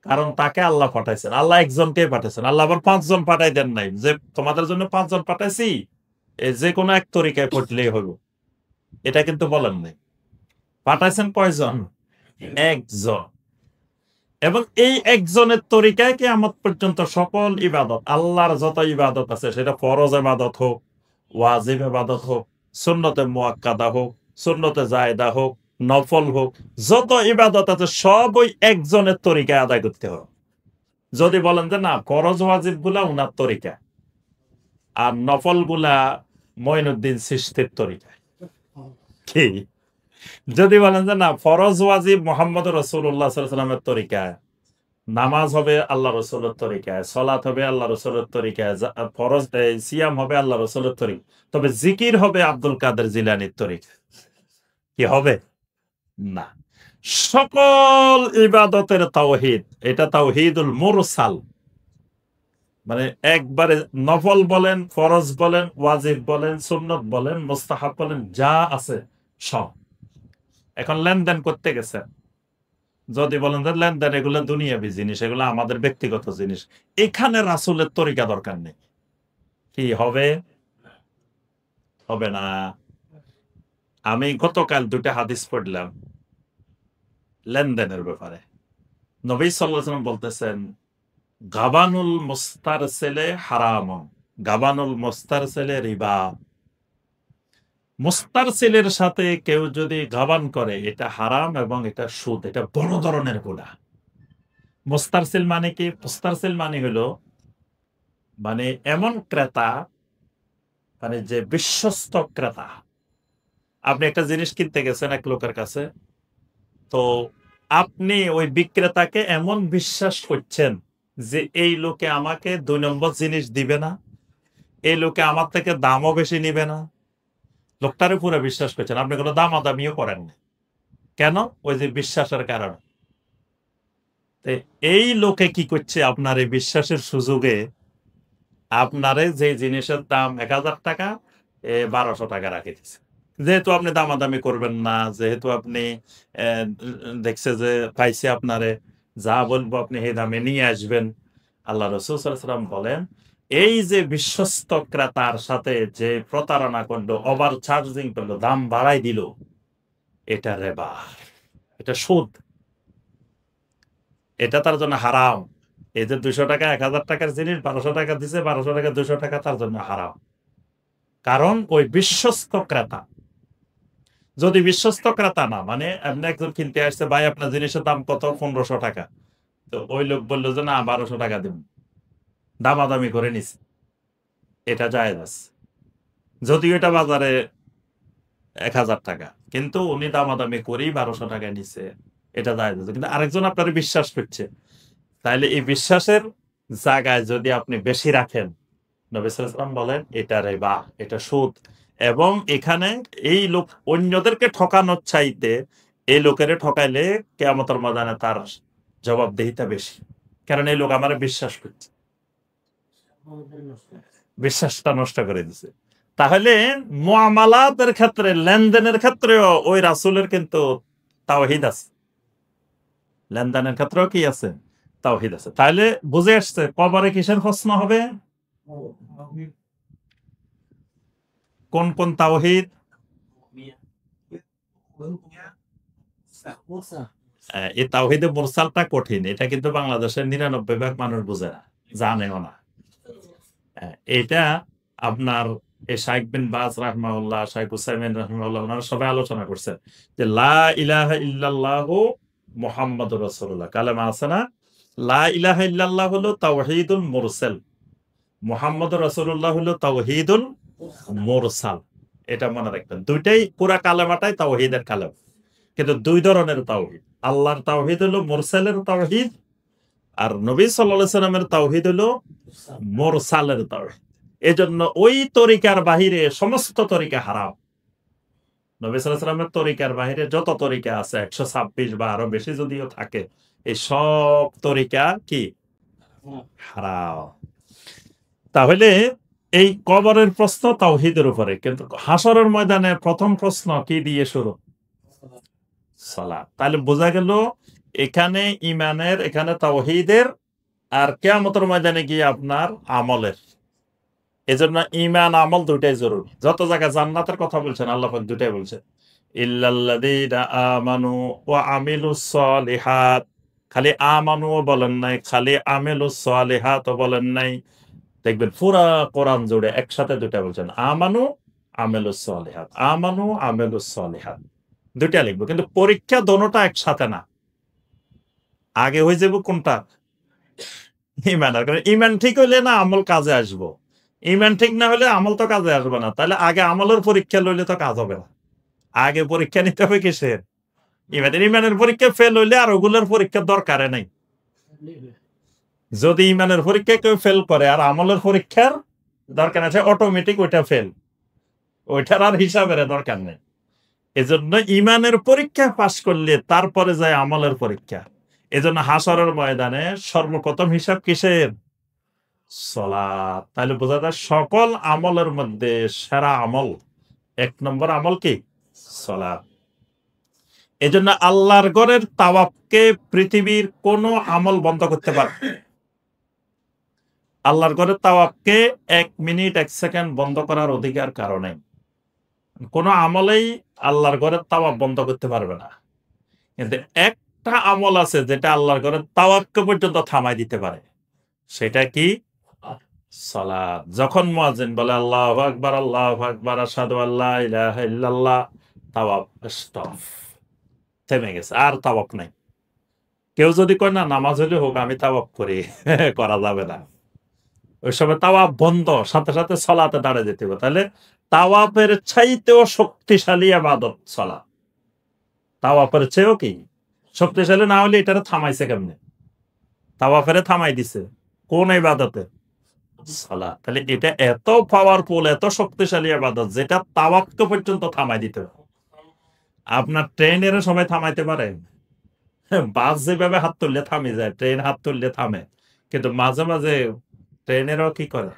কারণ তাকে আল্লাহ পাঠাইছেন। আল্লাহ একজনকে পাঠাইছেন, আল্লাহ আবার 5 জন পাঠাই দেন নাই যে তোমাদের জন্য 5 জন পাঠাইছি, যে কোনো এক তরিকায় পড়লেই হলো, এটা কিন্তু বলেন নাই। পাঠাইছেন কয়জন? একজন। এবং এই একজনের তরিকায় কিয়ামত পর্যন্ত সকল ইবাদত, আল্লাহর যত ইবাদত আছে, সেটা ফরজ ইবাদত হোক, ওয়াজিব ইবাদত হোক, সুন্নতে মুআক্কাদা হোক, সুন্নতে জায়েদা হোক, নফল হোক, যত ইবাদত আছে সব ওই একজনের তরিকায় আদায় করতে হবে। যদি বলেন যে না ফরজ ওয়াজিব গুলা উনার তরিকা আর নফল গুলা মঈনুদ্দিন চিশতির তরিকা, কি? যদি বলেন যে না ফরজ ওয়াজিব মোহাম্মদ রাসূলুল্লাহ সাল্লাল্লাহু আলাইহি ওয়াসাল্লামের তরিকায়, নামাজ হবে আল্লাহ রসুলের তরিকায়, সলাত হবে আল্লাহ রসুলের তরিকায়, ফরজ সিয়াম হবে আল্লাহ রসুলের তরিকা, তবে জিকির হবে আব্দুল কাদের জিলানির তরিকা, কি হবে? না। সকল ইবাদতের তাওহীদ, এটা তাওহীদুল মুরসাল, মানে একবারে নফল বলেন, ফরজ বলেন, ওয়াজিব বলেন, সুন্নত বলেন, মুস্তাহাব বলেন, যা আছে সব। এখন লেনদেন করতে গেছে, যদি বলেন যে লেনদেন এগুলো দুনিয়াবি জিনিস, এগুলো আমাদের ব্যক্তিগত জিনিস, এখানে রাসূলের তরিকা দরকার নেই, কি হবে? হবে না। আমি গতকাল 2টা হাদিস পড়লাম লেনদেনের ব্যাপারে। নবী সাল্লাল্লাহু আলাইহি ওয়াসাল্লাম বলতেছেন গাবানুল মুস্তারসিলে হারাম, গাবানুল মুস্তারসিলে রিবা। মুস্তারসিলের সাথে কেউ যদি গাবান করে এটা হারাম এবং এটা সুদ, এটা বড় ধরনের গুনাহ। মুস্তারসিল মানে কি? মুস্তারসিল মানে হলো মানে এমন ক্রেতা, মানে যে বিশ্বস্ত ক্রেতা। আপনি একটা জিনিস কিনতে গেছেন এক লোকের কাছে, তো আপনি ওই বিক্রেতাকে এমন বিশ্বাস করছেন যে এই লোকে আমাকে 2 নম্বর জিনিস দিবে না, এই লোকে আমার থেকে দামও বেশি নিবে না, লোকটারে পুরো বিশ্বাস করছেন, আপনি কোনো দামাদামিও করেন না। কেন? ওই যে বিশ্বাসের কারণে। এই লোকে কি করছে? আপনার এই বিশ্বাসের সুযোগে আপনারে যে জিনিসের দাম 1000 টাকা 1200 টাকা রাখে দিচ্ছে, যেহেতু আপনি দামাদামি করবেন না, যেহেতু আপনি দেখছে যে পাইছে আপনারে, যা বলবো আপনি এই দামে নিয়ে আসবেন। আল্লাহ রাসূল সাল্লাল্লাহু আলাইহি ওয়াসাল্লাম বলেন এই যে বিশ্বস্ত ক্রেতার সাথে যে প্রতারণা করলো, ওভার চার্জিং করলো, দাম বাড়াই দিল, এটা রিবা, এটা সুদ, এটা তার জন্য হারাম। এই যে 200 টাকা 1000 টাকার জিনিস 1200 টাকা দিছে, 1200 টাকা 200 টাকা তার জন্য হারাম, কারণ ওই বিশ্বস্ত ক্রেতা। যদি বিশ্বস্ত ক্রেতা না, মানে আপনি একজন কিনতে আসছে, ভাই আপনার জিনিসের দাম কত? 1500 টাকা। তো ওই লোক বললো যে না 1200 টাকা দিন, দামাদামি করে নিছে, এটা জায়েজ আছে। যদিও এটা বাজারে 1000 টাকা, কিন্তু উনি দামাদামি করেই 1200 টাকায় নিছে, এটা জায়েজ আছে। কিন্তু আরেকজন আপনার বিশ্বাস করছে, তাইলে এই বিশ্বাসের জায়গায় যদি আপনি বেশি রাখেন, নবী সাল্লাল্লাহু আলাইহি ওয়াসাল্লাম বলেন এটা রিবা, এটা সুদ। এবং এখানে এই লোক অন্যদেরকে ঠকানোর চাইতে এই লোকেরে ঠকাইলে কিয়ামতের ময়দানে তার জবাবদিহিতা বেশি, কারণ এই লোক আমার বিশ্বাস করছে, বিশ্বাসটা নষ্ট করে দিছে। তাহলে মুআমালাতের ক্ষেত্রে, লেনদেনের ক্ষেত্রেও ওই রাসূলের কিন্তু তাওহীদ আছে, লেনদেনের ক্ষেত্রেও কি আছে? তাওহীদ আছে। তাহলে বুঝে আসছে কবরে কিসের প্রশ্ন হবে? কোন কোন তাওহীদ? এই তাওহীদে মুরসালটা কঠিন, এটা কিন্তু বাংলাদেশের 99% মানুষ বোঝে না, জানেও না। এটা আপনার এই শাইখ বিন বাজ রাহমাহুল্লাহ, শাইখ উসাইমিন রাহমাহুল্লাহ, ওনারা সবাই আলোচনা করছেন যে লা ইলাহা ইল্লাল্লাহু মুহাম্মাদুর রাসূলুল্লাহ, কালেমা আছে না? লা ইলাহা ইল্লাল্লাহ হলো তাওহীদুল মুরসাল, মুহাম্মাদুর রাসূলুল্লাহ হলো তাওহীদুল মুরসাল। এটা মনে রাখবেন, দুইটাই পুরা কালেমাটাই তাওহীদের কালেমা, কিন্তু 2 ধরনের তাওহীদ। আল্লাহর তাওহীদ হলো মুরসালের তাওহীদ, আর নবী সাল্লাল্লাহু আলাইহি সাল্লামের তাওহীদ হলো মুরসালের তাওহীদ। এজন্য ওই তরিকার বাহিরে সমস্ত তরিকা হারাম। নবী সাল্লাল্লাহু আলাইহি সাল্লামের তরিকার বাহিরে যত তরিকা আছে 126 বা আরো বেশি যদিও থাকে, এই সব তরিকা কি? হারাম। তাহলে এই কবরের প্রশ্ন তাওহীদের উপরে, কিন্তু হাসরের ময়দানে প্রথম প্রশ্ন কি দিয়ে শুরু? সালাত। তাহলে বোঝা গেল এখানে ঈমানের, এখানে তাওহীদের, আর কিয়ামতের ময়দানে গিয়ে আপনার আমলের। এজন্য ঈমান আমল দুইটাই জরুরি। যত জায়গায় জান্নাতের কথা বলছেন আল্লাহ পাক দুইটাই বলছেন, ইল্লাল্লাযীনা আমানু ওয়া আমিলুস সলিহাত। খালি আমানুও বলেন নাই, খালি আমিলুস সলিহাতও বলেন নাই। দেখবেন পুরা কোরআন জুড়ে একসাথে দুইটা বলছেন, আমানু আমিলুস সলিহাত, আমানু আমিলুস সলিহাত, দুইটা লিখবো, কিন্তু পরীক্ষা দোনোটা একসাথে না। আগে হয়ে যাব কোনটা? ইমানের কারণ ইমান ঠিক হইলে না আমল কাজে আসবো। ইমান ঠিক না হলে আমল তো কাজে আসবে না। তাহলে আগে আমলের পরীক্ষা লইলে তো কাজ হবে না। আগে পরীক্ষা নিতে হবে কিসের? ইমানের। ইমানের পরীক্ষা ফেল হইলে আর ওগুলোর পরীক্ষার দরকারে নাই। যদি ইমানের পরীক্ষা কেউ ফেল করে আর আমলের পরীক্ষার দরকার আছে, অটোমেটিক ওইটা ফেল, ওইটার আর হিসাবের দরকার নেই। এজন্য ইমানের পরীক্ষা পাশ করলে তারপরে যায় আমলের পরীক্ষা। এজন্য হাসরের ময়দানে সর্বপ্রথম হিসাব কিসের? সালাত। তাহলে বোঝা যায় সকল আমলের মধ্যে সেরা আমল, ১ নম্বর আমল কি? সালাত। এজন্য আল্লাহর ঘরের তাওয়াফকে পৃথিবীর কোন আমল বন্ধ করতে পারে না। আল্লাহর ঘরের তাওয়াফকে ১ মিনিট ১ সেকেন্ড বন্ধ করার অধিকার কারো নেই। কোন আমলেই আল্লাহর ঘরের তাওয়াফ বন্ধ করতে পারবে না। কিন্তু একটা আমল আছে যেটা আল্লাহর ঘরের তাওয়াফকে পর্যন্ত থামায় দিতে পারে। সেটা কি? সালাত। যখন মুয়াজ্জিন বলে আল্লাহু আকবার, আল্লাহু আকবার, আশহাদু আল্লা ইলাহা ইল্লাল্লাহ, তাওয়াফ স্টপ, থেমে গেছে, আর তাওয়াফ নাই। কেউ যদি কয় না নামাজ হলে হোক আমি তাওয়াফ করি, করা যাবে না। ওই সময় তাওয়াফ বন্ধ, সাথে সাথে সালাতে দাঁড়িয়ে যেতে হবে। তাহলে তাওয়াফের চাইতেও শক্তিশালী ইবাদত সালাত। তাওয়াফের চেয়েও কি শক্তিশালী না হলে এটারে থামাইছে কেমনে? তাওয়াফের থামাই দিছে কোন ইবাদতে? সালাত। তাহলে এটা এত পাওয়ারফুল, এত শক্তিশালী ইবাদত যেটা তাওয়াফকে পর্যন্ত থামাই দিতে হবে। আপনার ট্রেনের সময় থামাইতে পারে? বাস যেভাবে হাত তুললে থামে যায়, ট্রেন হাত তুললে থামে, কিন্তু মাঝে মাঝে ট্রেনেরও কি করে?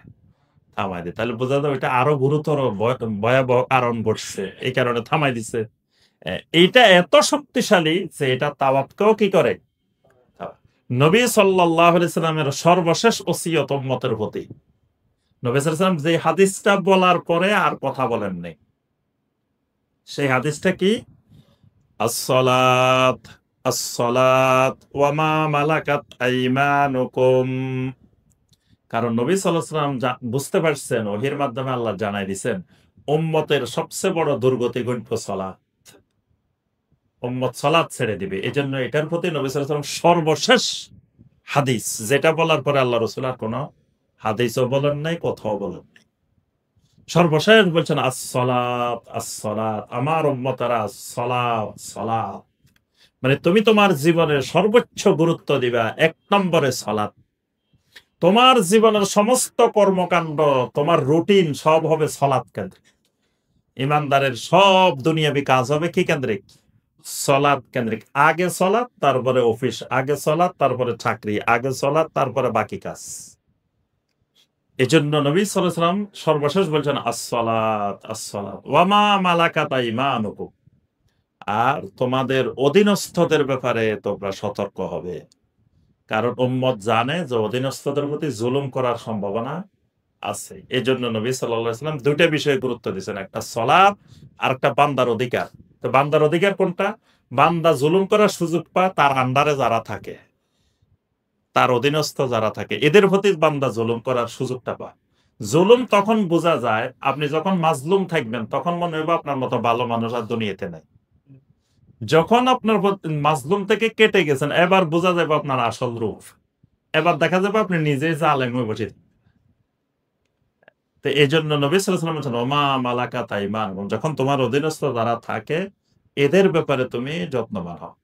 থামাই দেয়। তাহলে বোঝা যায় ওইটা আরো গুরুতর ভয়াবহ কারণ ঘটছে, এই কারণে থামাই দিছে। এইটা এত শক্তিশালী যে এটা তাওয়াফকেও কি করে? নবী সাল্লাল্লাহু আলাইহি সাল্লামের সর্বশেষ ওসিয়ত উম্মতের প্রতি। নবী সাল্লাল্লাহু আলাইহি সাল্লাম যে হাদিসটা বলার পরে আর কথা বলেন নাই, সেই হাদিসটা কি? as-সালাত, as-সালাত ওয়া মা মালাকাত আইমানুকুম। কারণ নবী সাল্লাল্লাহু আলাইহি সাল্লাম বুঝতে পারছেন, ওহীর মাধ্যমে আল্লাহ জানাই দিয়েছেন, উম্মতের সবচেয়ে বড় দুর্গতি ঘটবে সালাত। উম্মত সালাত ছেড়ে দিবে। এজন্য এটার প্রতি নবী সাল্লাল্লাহু আলাইহি সাল্লাম সর্বশেষ হাদিস, যেটা বলার পরে আল্লাহ রাসূল আর কোন হাদিসও বলেন নাই, কথাও বলেন নাই। সর্বশেষ বলছেন আস-সালাত, আস-সালাত, আমার উম্মতেরা সালাত, সালাত। মানে তুমি তোমার জীবনের সর্বোচ্চ গুরুত্ব দিবা ১ নম্বরে সালাত। তোমার জীবনের সমস্ত কর্মকাণ্ড, তোমার রুটিন সব হবে সালাত কেন্দ্রিক। ইমানদারের সব দুনিয়াবি কাজ হবে কি কেন্দ্রিক? সালাত কেন্দ্রিক। আগে সালাত, তারপরে অফিস, আগে সালাত, তারপরে চাকরি, আগে সালাত, তারপরে বাকি কাজ। এজন্য নবী সাল্লাল্লাহু আলাইহি ওয়াসাল্লাম সর্বশেষ বলছেন আস-সালাত, আস-সালাত ওয়া মা মালাকাত আইমানুকুম। আর তোমাদের অধীনস্থদের ব্যাপারে তোমরা সতর্ক হবে। কারণ উম্মত জানে যে অধীনস্থদের প্রতি জুলুম করার সম্ভাবনা আছে। এজন্য নবী সাল্লাল্লাহু আলাইহি ওয়াসাল্লাম ২ টা বিষয়ে গুরুত্ব দিয়েছেন, একটা সালাত আর একটা বান্দার অধিকার। তো বান্দার অধিকার কোনটা? বান্দা জুলুম করার সুযোগ পায় তার আন্ডারে যারা থাকে, তার অধীনস্থ যারা থাকে, এদের প্রতি বান্দা জুলুম করার সুযোগটা পায়। জুলুম তখন বোঝা যায় আপনি যখন মাজলুম থাকবেন, তখন মনে হবে আপনার মতো ভালো মানুষ আর দুনিয়াতে নাই। যখন আপনার মাজলুম থেকে কেটে গেছেন, এবার বোঝা যাবে আপনার আসল রূপ। এবার দেখা যাবে আপনি নিজেই জালেম হয়ে বসে। তো এজন্য নবী সাল্লাল্লাহু আলাইহি ওয়াসাল্লাম বলেছেন ওমা মালাকাত আইমানুকুম, যখন তোমার অধীনস্থ যারা থাকে এদের ব্যাপারে তুমি যত্নবান হও।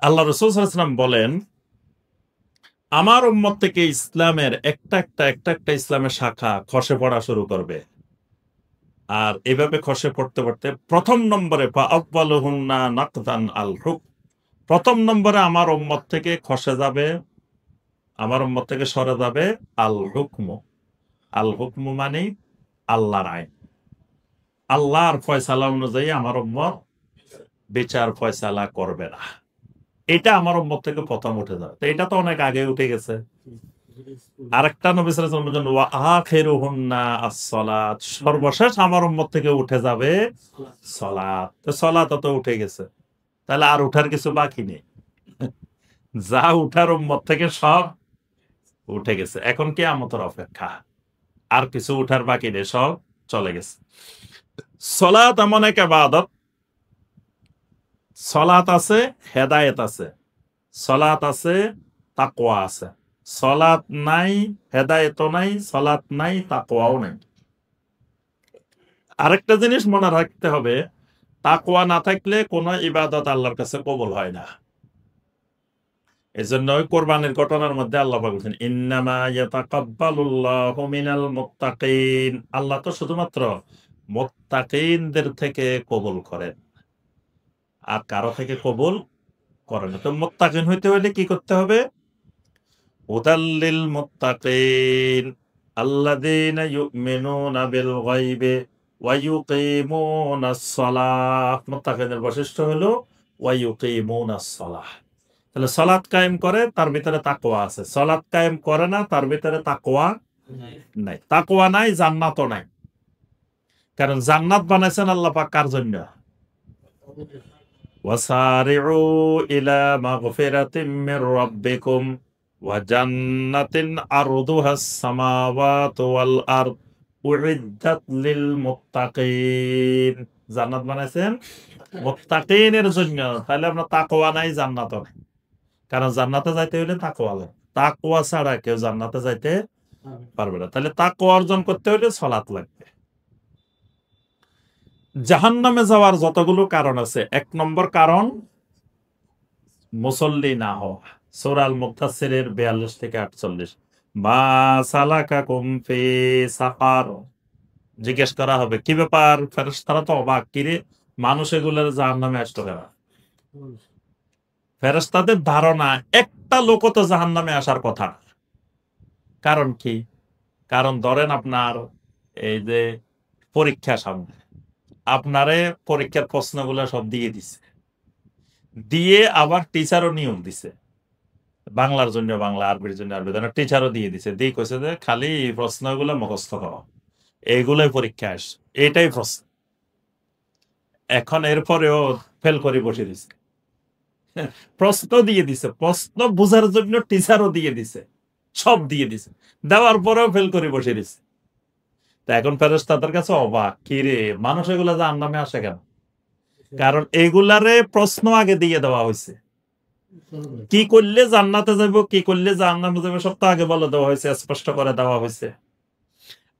আল্লাহ রাসূল সাল্লাল্লাহু আলাইহি ওয়াসাল্লাম বলেন, আমার উম্মত থেকে ইসলামের একটা ইসলামের শাখা খসে পড়া শুরু করবে। আর এভাবে খসে পড়তে পড়তে ১ম নম্বরে ফাআউয়ালুহুন্না নাকদান আল হুক, ১ম নম্বরে আমার উম্মত থেকে খসে যাবে, আমার উম্মত থেকে সরে যাবে আল হুকমু। আল হুকমু মানে আল্লাহর আইন। আল্লাহর ফয়সালা অনুযায়ী আমার উম্মত বিচার ফয়সালা করবে না। এটা আমার উম্মত থেকে ১ম উঠে যাবে। তো এটা তো অনেক আগে উঠে গেছে। আরেকটা নবী সাল্লাল্লাহু আলাইহি ওয়াসাল্লাম বলেন ওয়া আখিরুহুন্না আস-সালাত, সর্বশেষ আমার উম্মত থেকে উঠে যাবে সালাত। তো সালাত তো উঠে গেছে। তাহলে আর উঠার কিছু বাকি নেই। যা উঠার উম্মত থেকে সব উঠে গেছে। এখন কিয়ামতের অপেক্ষা। আর কিছু উঠার বাকি নেই, সব চলে গেছে। সালাত এমন এক ইবাদত, সালাত আছে, হেদায়েত আছে, সালাত আছে, তাকওয়া আছে, সলাত নাই, হেদায়েত নাই, সলাত নাই, তাকওয়াও নাই। আরেকটা জিনিস মনে রাখতে হবে, তাকওয়া না থাকলে কোনো ইবাদত আল্লাহর কাছে কবুল হয় না। এজন্য ওই কোরবানির ঘটনার মধ্যে আল্লাহ পাক বলছেন, ইন্নামা ইয়াতাকাব্বালুল্লাহু মিনাল মুত্তাকিন। আল্লাহ তো শুধুমাত্র মুত্তাকিনদের থেকে কবুল করেন, আর কারো থেকে কবুল করেন না। তো মুত্তাকিন হইতে হলে কি করতে হবে? হুদাল্লিল মুত্তাকিন আল্লাযীনা ইউমিনুনা বিল গায়বি ওয়া ইউকিমুনাস সালাহ। মুত্তাকিনের বৈশিষ্ট্য হলো ওয়া ইউকিমুনাস সালাহ। তাহলে সালাত কায়েম করে, তার ভিতরে তাকওয়া আছে। সালাত কায়েম করে না, তার ভিতরে তাকওয়া নাই। তাকওয়া নাই, জান্নাতও নাই। কারণ জান্নাত বানাইছেন আল্লাহ পাক কার জন্য? ওয়াসারিউ ইলা মাগফিরাতিম মির রাব্বিকুম ওয়া জান্নাতিন আরদুহাস সামাওয়াতু ওয়াল আরদ উইদ্দাত লিল মুত্তাকিন। জান্নাত বানাইছেন মুত্তাকিনের জন্য। তাহলে আপনার তাকওয়া নাই, জান্নাতও নাই। কারণ জান্নাতে যাইতে হইলে তাকওয়া লাগে। তাকওয়া ছাড়া কেউ জান্নাতে যাইতে পারবে না। তাহলে তাকওয়া অর্জন করতে হইলে সালাত লাগবে। জাহান্নামে যাওয়ার যতগুলো কারণ আছে, ১ নম্বর কারণ মুসল্লি না হওয়া। সূরা আল মুদাসসিরের ৪২ থেকে ৪৮। মা সালাকাকুম ফি সাকার। জিজ্ঞেস করা হবে, কি ব্যাপার? ফেরেশতারা তো অবাক, কিরে মানুষ এগুলোর জাহান্নামে আসতে কেন? ফেরেশতাদের ধারণা একটা লোকও তো জাহান্নামে আসার কথা না। কারণ কি? কারণ ধরেন আপনার এই যে পরীক্ষা সামনে, আপনারে পরীক্ষার প্রশ্নগুলো সব দিয়ে দিছে, দিয়ে আবার টিচারও নিয়ম দিছে, বাংলার জন্য বাংলা, আরবির জন্য আরবি, টিচারও দিয়ে দিছে, দিয়ে কইছে যে খালি এই প্রশ্নগুলো মুখস্থ করো, এইগুলোই পরীক্ষা আস, এটাই প্রশ্ন। এখন এরপরেও ফেল করে বসে দিছে। প্রশ্ন দিয়ে দিছে, প্রশ্ন বোঝার জন্য টিচারও দিয়ে দিছে, সব দিয়ে দিছে, দেওয়ার পরেও ফেল করে বসে দিছে। তা এখন ফেরেশতাদের কাছে অবাক, কি রে মানুষ এগুলা জাহান্নামে আসে কেন? কারণ এগুলারে প্রশ্ন আগে দিয়ে দেওয়া হয়েছে। কি করলে জান্নাতে যাব, কি করলে জাহান্নামে যাবে, সব তো আগে বলে দেওয়া হয়েছে, স্পষ্ট করে দেওয়া হয়েছে।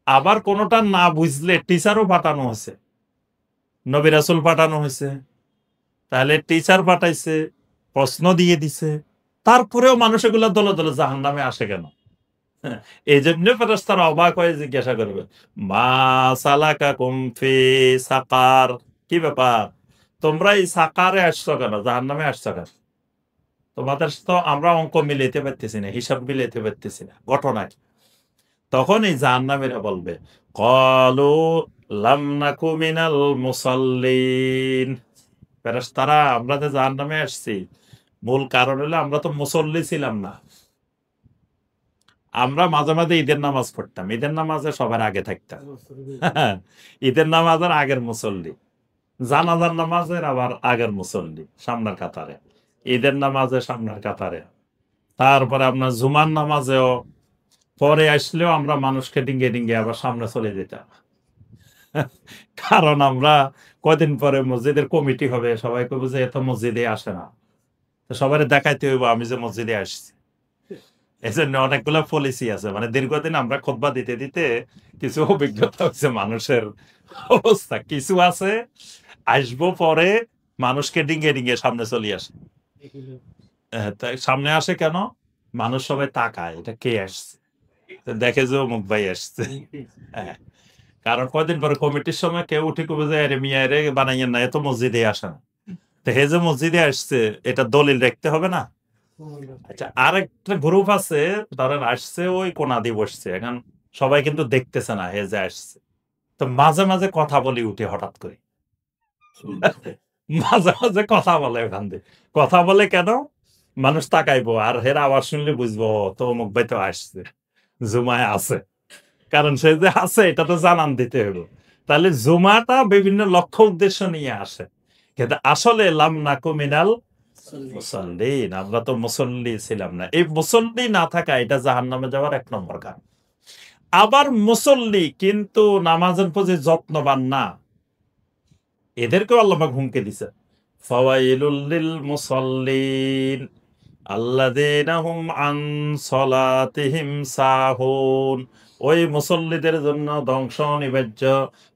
আবার কোনোটা না বুঝলে টিচারও পাঠানো হয়েছে, নবী রাসূল পাঠানো হয়েছে। তাহলে টিচার পাঠাইছে, প্রশ্ন দিয়ে দিছে, তারপরেও মানুষ এগুলা দলে দলে জাহান্নামে আসে কেন? এই জন্য ফেরেশতারা অবাক হয়ে জিজ্ঞাসা করবে, মা সালাকাকুম ফি সাকার। কি ব্যাপার, তোমরা এই সাকারে আসছো কেন, জাহান্নামে আসছো কেন? তোমাদের তো আমরা অঙ্ক মিলাইতে পারতেছি না, হিসাব মিলাইতে পারতেছি না, ঘটনা কি? তখন এই জাহান্নামীরা বলবে, ক্বালু লাম নাকু মিনাল মুসাল্লিন। ফেরেশতারা, আমরা যে জাহান্নামে আসছি মূল কারণ হলো আমরা তো মুসল্লি ছিলাম না। আমরা মাঝে মাঝে ঈদের নামাজ পড়তাম, ঈদের নামাজে সবার আগে থাকতাম। ঈদের নামাজের আগের মুসল্লি, জানাজার নামাজের আবার আগের মুসল্লি, সামনের কাতারে। ঈদের নামাজে সামনের কাতারে। তারপরে আপনার জুমার নামাজেও পরে আসলেও আমরা মানুষকে ডিঙ্গে ডিঙ্গে আবার সামনে চলে যেতাম। কারণ আমরা কদিন পরে মসজিদের কমিটি হবে, সবাই কবে যে এত মসজিদে আসে না, তো সবাই দেখাইতে হইব আমি যে মসজিদে আসছি। এই জন্য অনেকগুলো পলিসি আছে, মানে দীর্ঘদিন আমরা খুতবা দিতে দিতে কিছু অভিজ্ঞতা হচ্ছে মানুষের অবস্থা। কিছু আছে আসবো পরে মানুষকে ডিঙ্গে ডিঙ্গে সামনে চলে আসে। তাই সামনে আসে কেন? মানুষ সবাই তাকায়, এটা কে আসছে, তো দেখে যে অমুক ভাই আসছে। হ্যাঁ, কারণ কয়দিন পরে কমিটির সময় কেউ উঠে কবে যে আরে মিয়া রে বানাইয়েন না, এত মসজিদে আসে না, তো হে যে মসজিদে আসছে এটা দলিল রাখতে হবে না? আচ্ছা, আরেকটা গ্রুপ আছে, ধরেন আসছে ওই কোনা দিয়ে বসছে, এখন সবাই কিন্তু দেখতেছে না হে যে আসছে, তো মাঝে মাঝে কথা বলি উঠে হঠাৎ করে, মাঝে মাঝে কথা বলে, ওখান দিয়ে কথা বলে কেন? মানুষ তাকাইবো, আর হের আওয়াজ শুনলে বুঝবো ও তো অমুক ভাই তো আসছে, জুমায় আছে। কারণ সে যে আছে এটা তো জানান দিতে হবে। তাহলে জুমাটা বিভিন্ন লক্ষ্য উদ্দেশ্য নিয়ে আসে, কিন্তু আসলে লাম নাকু মিনাল মুসাল্লিন, আমরা তো মুসল্লি ছিলাম না। এই মুসল্লি না থাকা এটা জাহান্নামে যাওয়ার ১ নম্বর কারণ। আবার মুসল্লি কিন্তু নামাজের প্রতি যত্নবান না, এদেরকেও আল্লাহ পাক হুমকি দিছে, ফাওয়াইলুল লিল মুসাল্লিন। আল্লাযীনা হুম আন সলাতিহিম সাহুন, ওই মুসল্লিদের জন্য ধ্বংস অনিবার্য,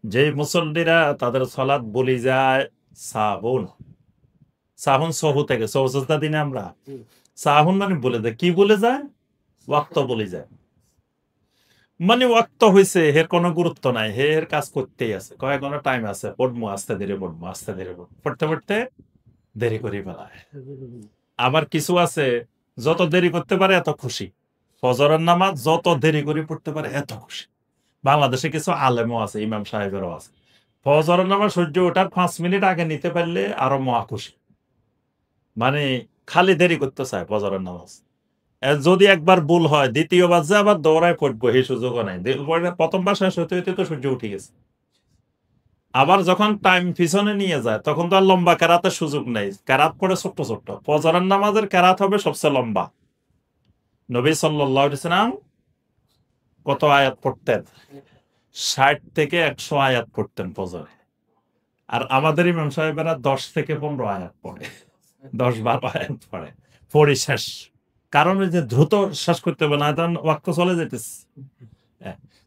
যেই মুসল্লিরা তাদের সালাত ভুলে যায়। সাহুন, সাহুন সহু থেকে, সহু সাজদা দিনে আমরা সাহুন মানে বলে যায়, কি বলে যায়? ওয়াক্ত বলে যায়, মানে ওয়াক্ত হয়েছে, এর কোনো গুরুত্ব নাই, এর কাজ করতেই আছে, কয়েক ঘন্টা টাইম আছে, পড়বো আস্তে ধীরে, পড়বো আস্তে ধীরে, পড়তে পড়তে দেরি করে ফেলায়। আবার কিছু আছে যত দেরি করতে পারে এত খুশি, ফজরের নামাজ যত দেরি করে পড়তে পারে এত খুশি। বাংলাদেশে কিছু আলেমও আছে, ইমাম সাহেবেরও আছে, ফজরের নামাজ সূর্য ওঠার 5 মিনিট আগে নিতে পারলে আরো মহা খুশি, মানে খালি দেরি করতে চায় ফজরের নামাজ। যদি একবার ভুল হয় দ্বিতীয়বার যে আবার দৌড়ায় পড়বো, এই সুযোগও নাই, প্রথমবার শেষ হতে হইতে তো সূর্য উঠে গেছে। আবার যখন টাইম পিছনে নিয়ে যায় তখন তো আর লম্বা কেরাতের সুযোগ নেই, কেরাত পড়ে ছোট্ট ছোট্ট, ফজরের নামাজের কেরাত হবে সবচেয়ে লম্বা। নবী সাল্লাল্লাহু আলাইহি ওয়াসাল্লাম কত আয়াত পড়তেন? 60 থেকে 100 আয়াত পড়তেন ফজরে। আর আমাদের ইমাম সাহেবেরা 10 থেকে 15 আয়াত পড়ে, 10-12 আয়াত পড়ে, পড়ি শেষ। কারণ ওই যে দ্রুত শেষ করতে হবে, না তখন ওয়াক্ত চলে যেতেছে।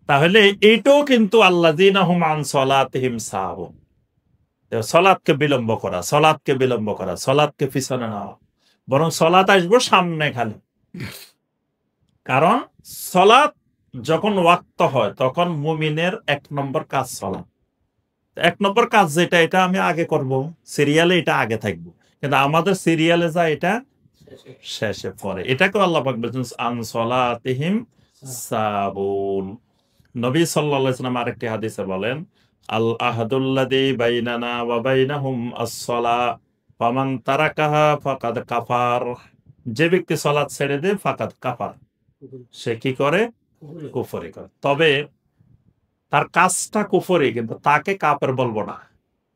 তাহলে এইটাও কিন্তু আল্লাযীনা হুম আন সলাতিহিম সাহুন, সলাতকে বিলম্ব করা, সলাতকে বিলম্ব করা, সলাতকে পিছনে নেওয়া, বরং সলাত আসবো সামনে খালি। কারণ সলাত যখন ওয়াক্ত হয় তখন মুমিনের 1 নম্বর কাজ সলাত। 1 নম্বর কাজ যেটা, এটা আমি আগে করব, সিরিয়ালে এটা আগে থাকবো, কিন্তু আমাদের সিরিয়ালে যা এটা শেষে পড়ে। এটাকে আল্লাহ পাক বলেছেন আন সলাতিহিম সাহুন। নবী সাল্লাল্লাহু আলাইহি ওয়াসাল্লাম আরেকটি হাদিসে বলেন, আল আহাদুল্লাযী বাইনানা ওয়া বাইনাহুম আস-সালাহ ফামান তারাকাহা ফাকাদ কাফার, যে ব্যক্তি সালাত ছেড়ে দেয় ফাকাদ কাফার, সে কি করে? কুফরি করে। তবে তার কাজটা কুফরি, কিন্তু তাকে কাফের বলবো না,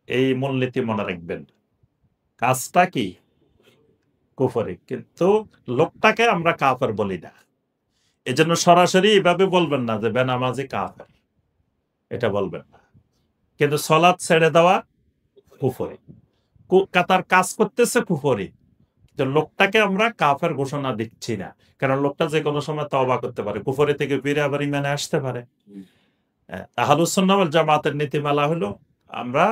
এই মূলনীতি মনে রাখবেন। কাজটা কি? কুফরি, কিন্তু লোকটাকে আমরা কাফের বলি না। এজন্য সরাসরি এভাবে বলবেন না যে বেনামাজি কাফের, এটা বলবেন না। কিন্তু সলাৎ ছেড়ে দেওয়া কুফরি, তার কাজ করতেছে কুফরি, তো লোকটাকে আমরা কাফের ঘোষণা দিচ্ছি না, কারণ লোকটা যে কোনো সময় তওবা করতে পারে, কুফরি থেকে ফিরে আবার ইমানে আসতে পারে। আহলুস সুন্নাহ ওয়াল জামাতের নীতিমালা হলো আমরা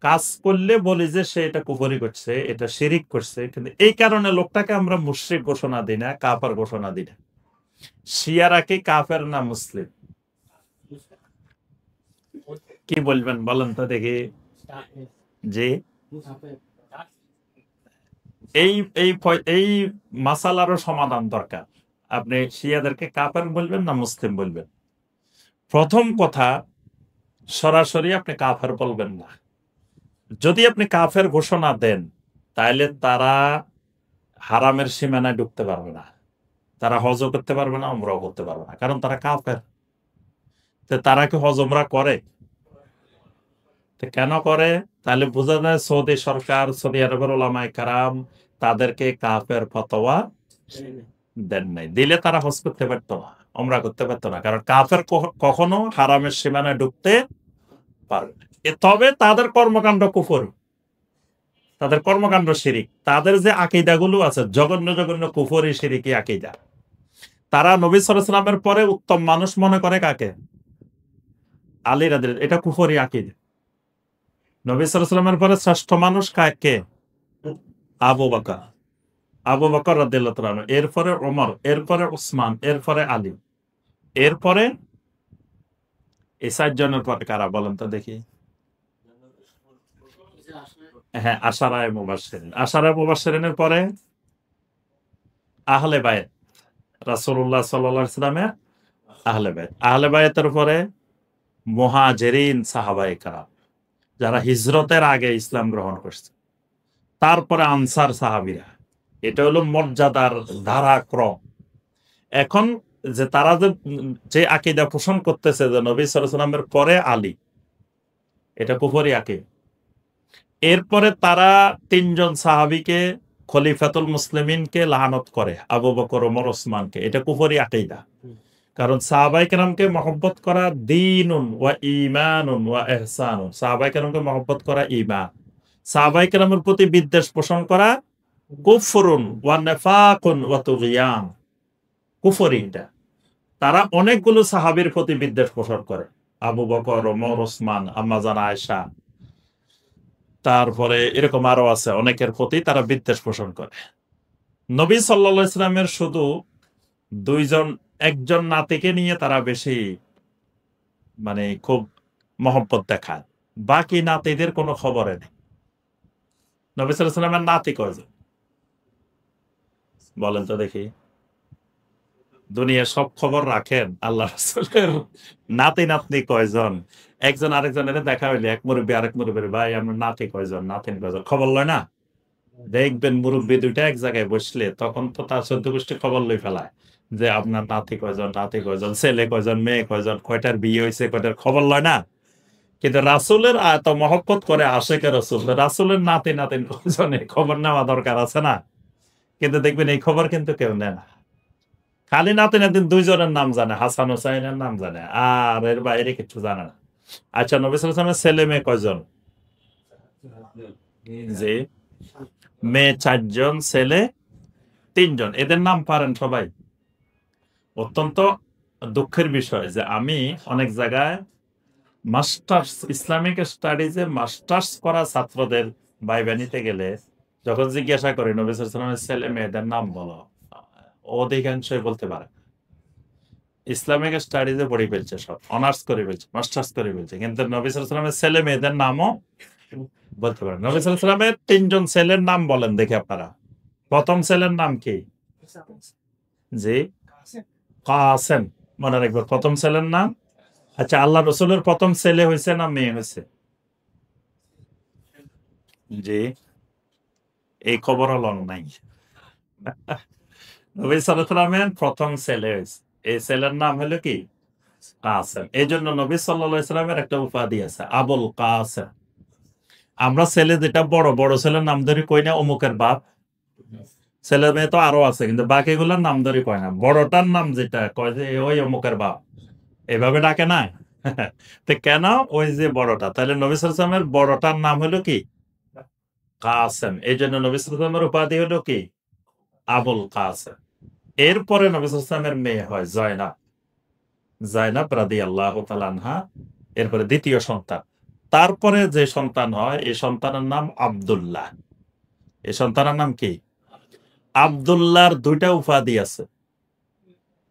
কাজ করলে বলি যে সে এটা কুফরি করছে, এটা শিরিক করছে, কিন্তু এই কারণে লোকটাকে আমরা মুশরিক ঘোষণা দিই না, কাফের ঘোষণা দিই না। শিয়ারা কি কাফের না মুসলিম? কি বলবেন বলেন তো দেখি। জি, এই এই এই মাসালারও সমাধান দরকার। আপনি শিয়াদেরকে কাফের বলবেন না মুসলিম বলবেন? প্রথম কথা, সরাসরি আপনি কাফের বলবেন না। যদি আপনি কাফের ঘোষণা দেন তাহলে তারা হারামের সীমানায় ঢুকতে পারবে না, তারা হজও করতে পারবে না, উমরাও করতে পারবে না, কারণ তারা কাফের। তো তারা কি হজ উমরা করে? তো কেন করে? তাহলে বোঝা যায় সৌদি সরকার, সৌদি আরবের ওলামায়ে কেরাম তাদেরকে কাফের ফতোয়া দেন নাই। দিলে তারা হজ করতে পারতো না, উমরা করতে পারতো না, কারণ কাফের কখনো হারামের সীমানায় ঢুকতে পারবে না। তবে তাদের কর্মকাণ্ড কুফর, তাদের কর্মকাণ্ড শিরিক, তাদের যে আকীদাগুলো আছে জঘন্য জঘন্য কুফরি শিরিকি আকীদা, তারা নবী সাল্লাল্লাহু আলাইহি ওয়াসাল্লামের পরে উত্তম মানুষ মনে করে কাকে? আলী রাদিয়াল্লাহু, এটা কুফরি আকীদা। নবী সাল্লাল্লাহু আলাইহি ওয়াসাল্লামের পরে শ্রেষ্ঠ মানুষ কাকে? আবু বকর, আবু বকর রাদিয়াল্লাহু তাআলা আনহু, এরপরে ওমর, এরপরে উসমান, এরপরে আলী, এরপরে এই 4 জনের পরে কারা বলেন তো দেখি? হ্যাঁ, আশারায়ে মুবাশশিরিন। আশারায়ে মুবাশশিরিনের পরে আহলে বায়ত, রাসূলুল্লাহ সাল্লাল্লাহু আলাইহি ওয়াসাল্লামের আহলে বায়ত। আহলে বায়তের পরে মুহাজিরিন সাহাবায়ে কেরাম, যারা হিজরতের আগে ইসলাম গ্রহণ করছে। তারপরে আনসার সাহাবীরা। এটা হলো মর্যাদার ধারাক্রম। এখন যে তারা যে আকীদা পোষণ করতেছে যে নবী সাল্লাল্লাহু আলাইহি ওয়াসাল্লামের পরে আলী, এটা কুফরি আকীদা। এরপরে তারা 3 জন সাহাবীকে, খলিফাতুল মুসলিমিনকে লানত করে, আবু বকর, ওমর, ওসমানকে, এটা কুফরি আকীদা। কারণ সাহাবায়ে কেরামকে মহব্বত করা দীনুন ওয়া ঈমানুন ওয়া ইহসানুন, সাহাবায়ে কেরামকে মহব্বত করা ঈমান, সাহাবায়ে কেরামের প্রতি বিদ্বেষ পোষণ করা কুফরুন ওয়া নিফাকুন ওয়া তুগয়ান। কুফরি এটা। তারা অনেকগুলো সাহাবীর প্রতি বিদ্বেষ পোষণ করে। আবু বকর, ওমর, ওসমান, আম্মা জান আয়েশা, তারপরে এরকম আরো আছে, অনেকের প্রতি তারা বিদ্বেষ পোষণ করে। নবী সাল্লাল্লাহু আলাইহি ওয়াসাল্লামের শুধু দুইজন, একজন নাতিকে নিয়ে তারা বেশি মানে খুব মহব্বত দেখায়, বাকি নাতিদের কোনো খবরে নেই। নবী সাল্লাল্লাহু আলাইহি ওয়াসাল্লামের নাতি কয়জন বলেন তো দেখি? দুনিয়ার সব খবর রাখেন, আল্লাহ রাসূলের নাতি নাতনি কয়জন? একজন আরেকজনের দেখা হইলে এক মুরব্বী আরেক মুরব্বীর, ভাই আমার নাতি কয়জন, নাতিন কয়জন, খবর লয় না? দেখবেন মুরব্বী দুইটা এক জায়গায় বসলে তখন তো তার ১৪ গোষ্ঠী খবর লই ফেলায় যে আপনার নাতি কয়জন, নাতি কয়জন, ছেলে কয়জন, মেয়ে কয়জন, কয়টার বিয়ে হয়েছে, কয়টার খবর লয় না? কিন্তু রাসূলের এত মহব্বত করে আশেকে রাসূল, রাসূলের নাতি নাতিন কয়জন এই খবর নেওয়া দরকার আছে না? কিন্তু দেখবেন এই খবর কিন্তু কেউ নেয় না। খালি নাতি নাতিন দুইজনের নাম জানে, হাসান হোসাইনের নাম জানে, আর এর বাইরে কিছু জানে না। আচ্ছা, নবী সাল্লাল্লাহু আলাইহি ওয়াসাল্লামের ছেলে মেয়ে কয়জন? জি, মেয়ে ৪ জন, ছেলে ৩ জন। এদের নাম পারেন সবাই? অত্যন্ত দুঃখের বিষয় যে আমি অনেক জায়গায় মাস্টার্স, ইসলামিক স্টাডিজে মাস্টার্স করা ছাত্রদের ভাইবা নিতে গেলে যখন জিজ্ঞাসা করি নবী সাল্লাল্লাহু আলাইহি ওয়াসাল্লামের ছেলে মেয়েদের নাম বলো, অধিকাংশই বলতে পারে। ইসলামিক স্টাডিজে পড়ে ফেলছে, সব অনার্স করে ফেলছে, মাস্টার্স করে ফেলছে, কিন্তু নবী সাল্লাল্লাহু আলাইহি ওয়াসাল্লামের ছেলে মেয়েদের নামও বলতে পারে। নবী সাল্লাল্লাহু আলাইহি ওয়াসাল্লামের ৩ জন ছেলের নাম বলেন দেখি আপনারা। প্রথম ছেলের নাম কি? জি, কাসেম। মনে রাখবেন প্রথম ছেলের নাম। আচ্ছা, আল্লাহ রসুলের প্রথম ছেলে হয়েছে না মেয়ে হয়েছে? জি, এই খবর লং নাই। নবী সাল্লাল্লাহু আলাইহি ওয়াসাল্লামের প্রথম ছেলে হয়েছে, এই ছেলের নাম হলো কি? কাসেম। এই জন্য নবী সাল্লাল্লাহু আলাইহি ওয়াসাল্লামের একটা উপাধি আছে, আবুল কাসেম। আমরা ছেলে যেটা বড় বড় ছেলের নাম ধরে কই না অমুকের বাপ, ছেলে মেয়ে তো আরো আছে, কিন্তু বাকিগুলোর নাম ধরে কয় না। বড়টার নাম যেটা কয় যে ওই অমুকের বাপ, এভাবে ডাকে না। তো কেন? ওই যে বড়টা, তাহলে নবী সাল্লাল্লাহু আলাইহি ওয়াসাল্লামের বড়টার নাম হলো কি? কাসেম। এই জন্য নবী সাল্লাল্লাহু আলাইহি ওয়াসাল্লামের উপাধি হলো কি? আবুল কাসেম। এরপরে নবী সাল্লাল্লাহু আলাইহি ওয়াসাল্লামের মেয়ে হয় জয়নাব। জয়নাব রাদিয়াল্লাহু তাআলা আনহা, এরপরে দ্বিতীয় সন্তান। তারপরে যে সন্তান হয় এই সন্তানের নাম আব্দুল্লাহ। এই সন্তানের নাম কি? আব্দুল্লাহর ২ টা উপাধি আছে,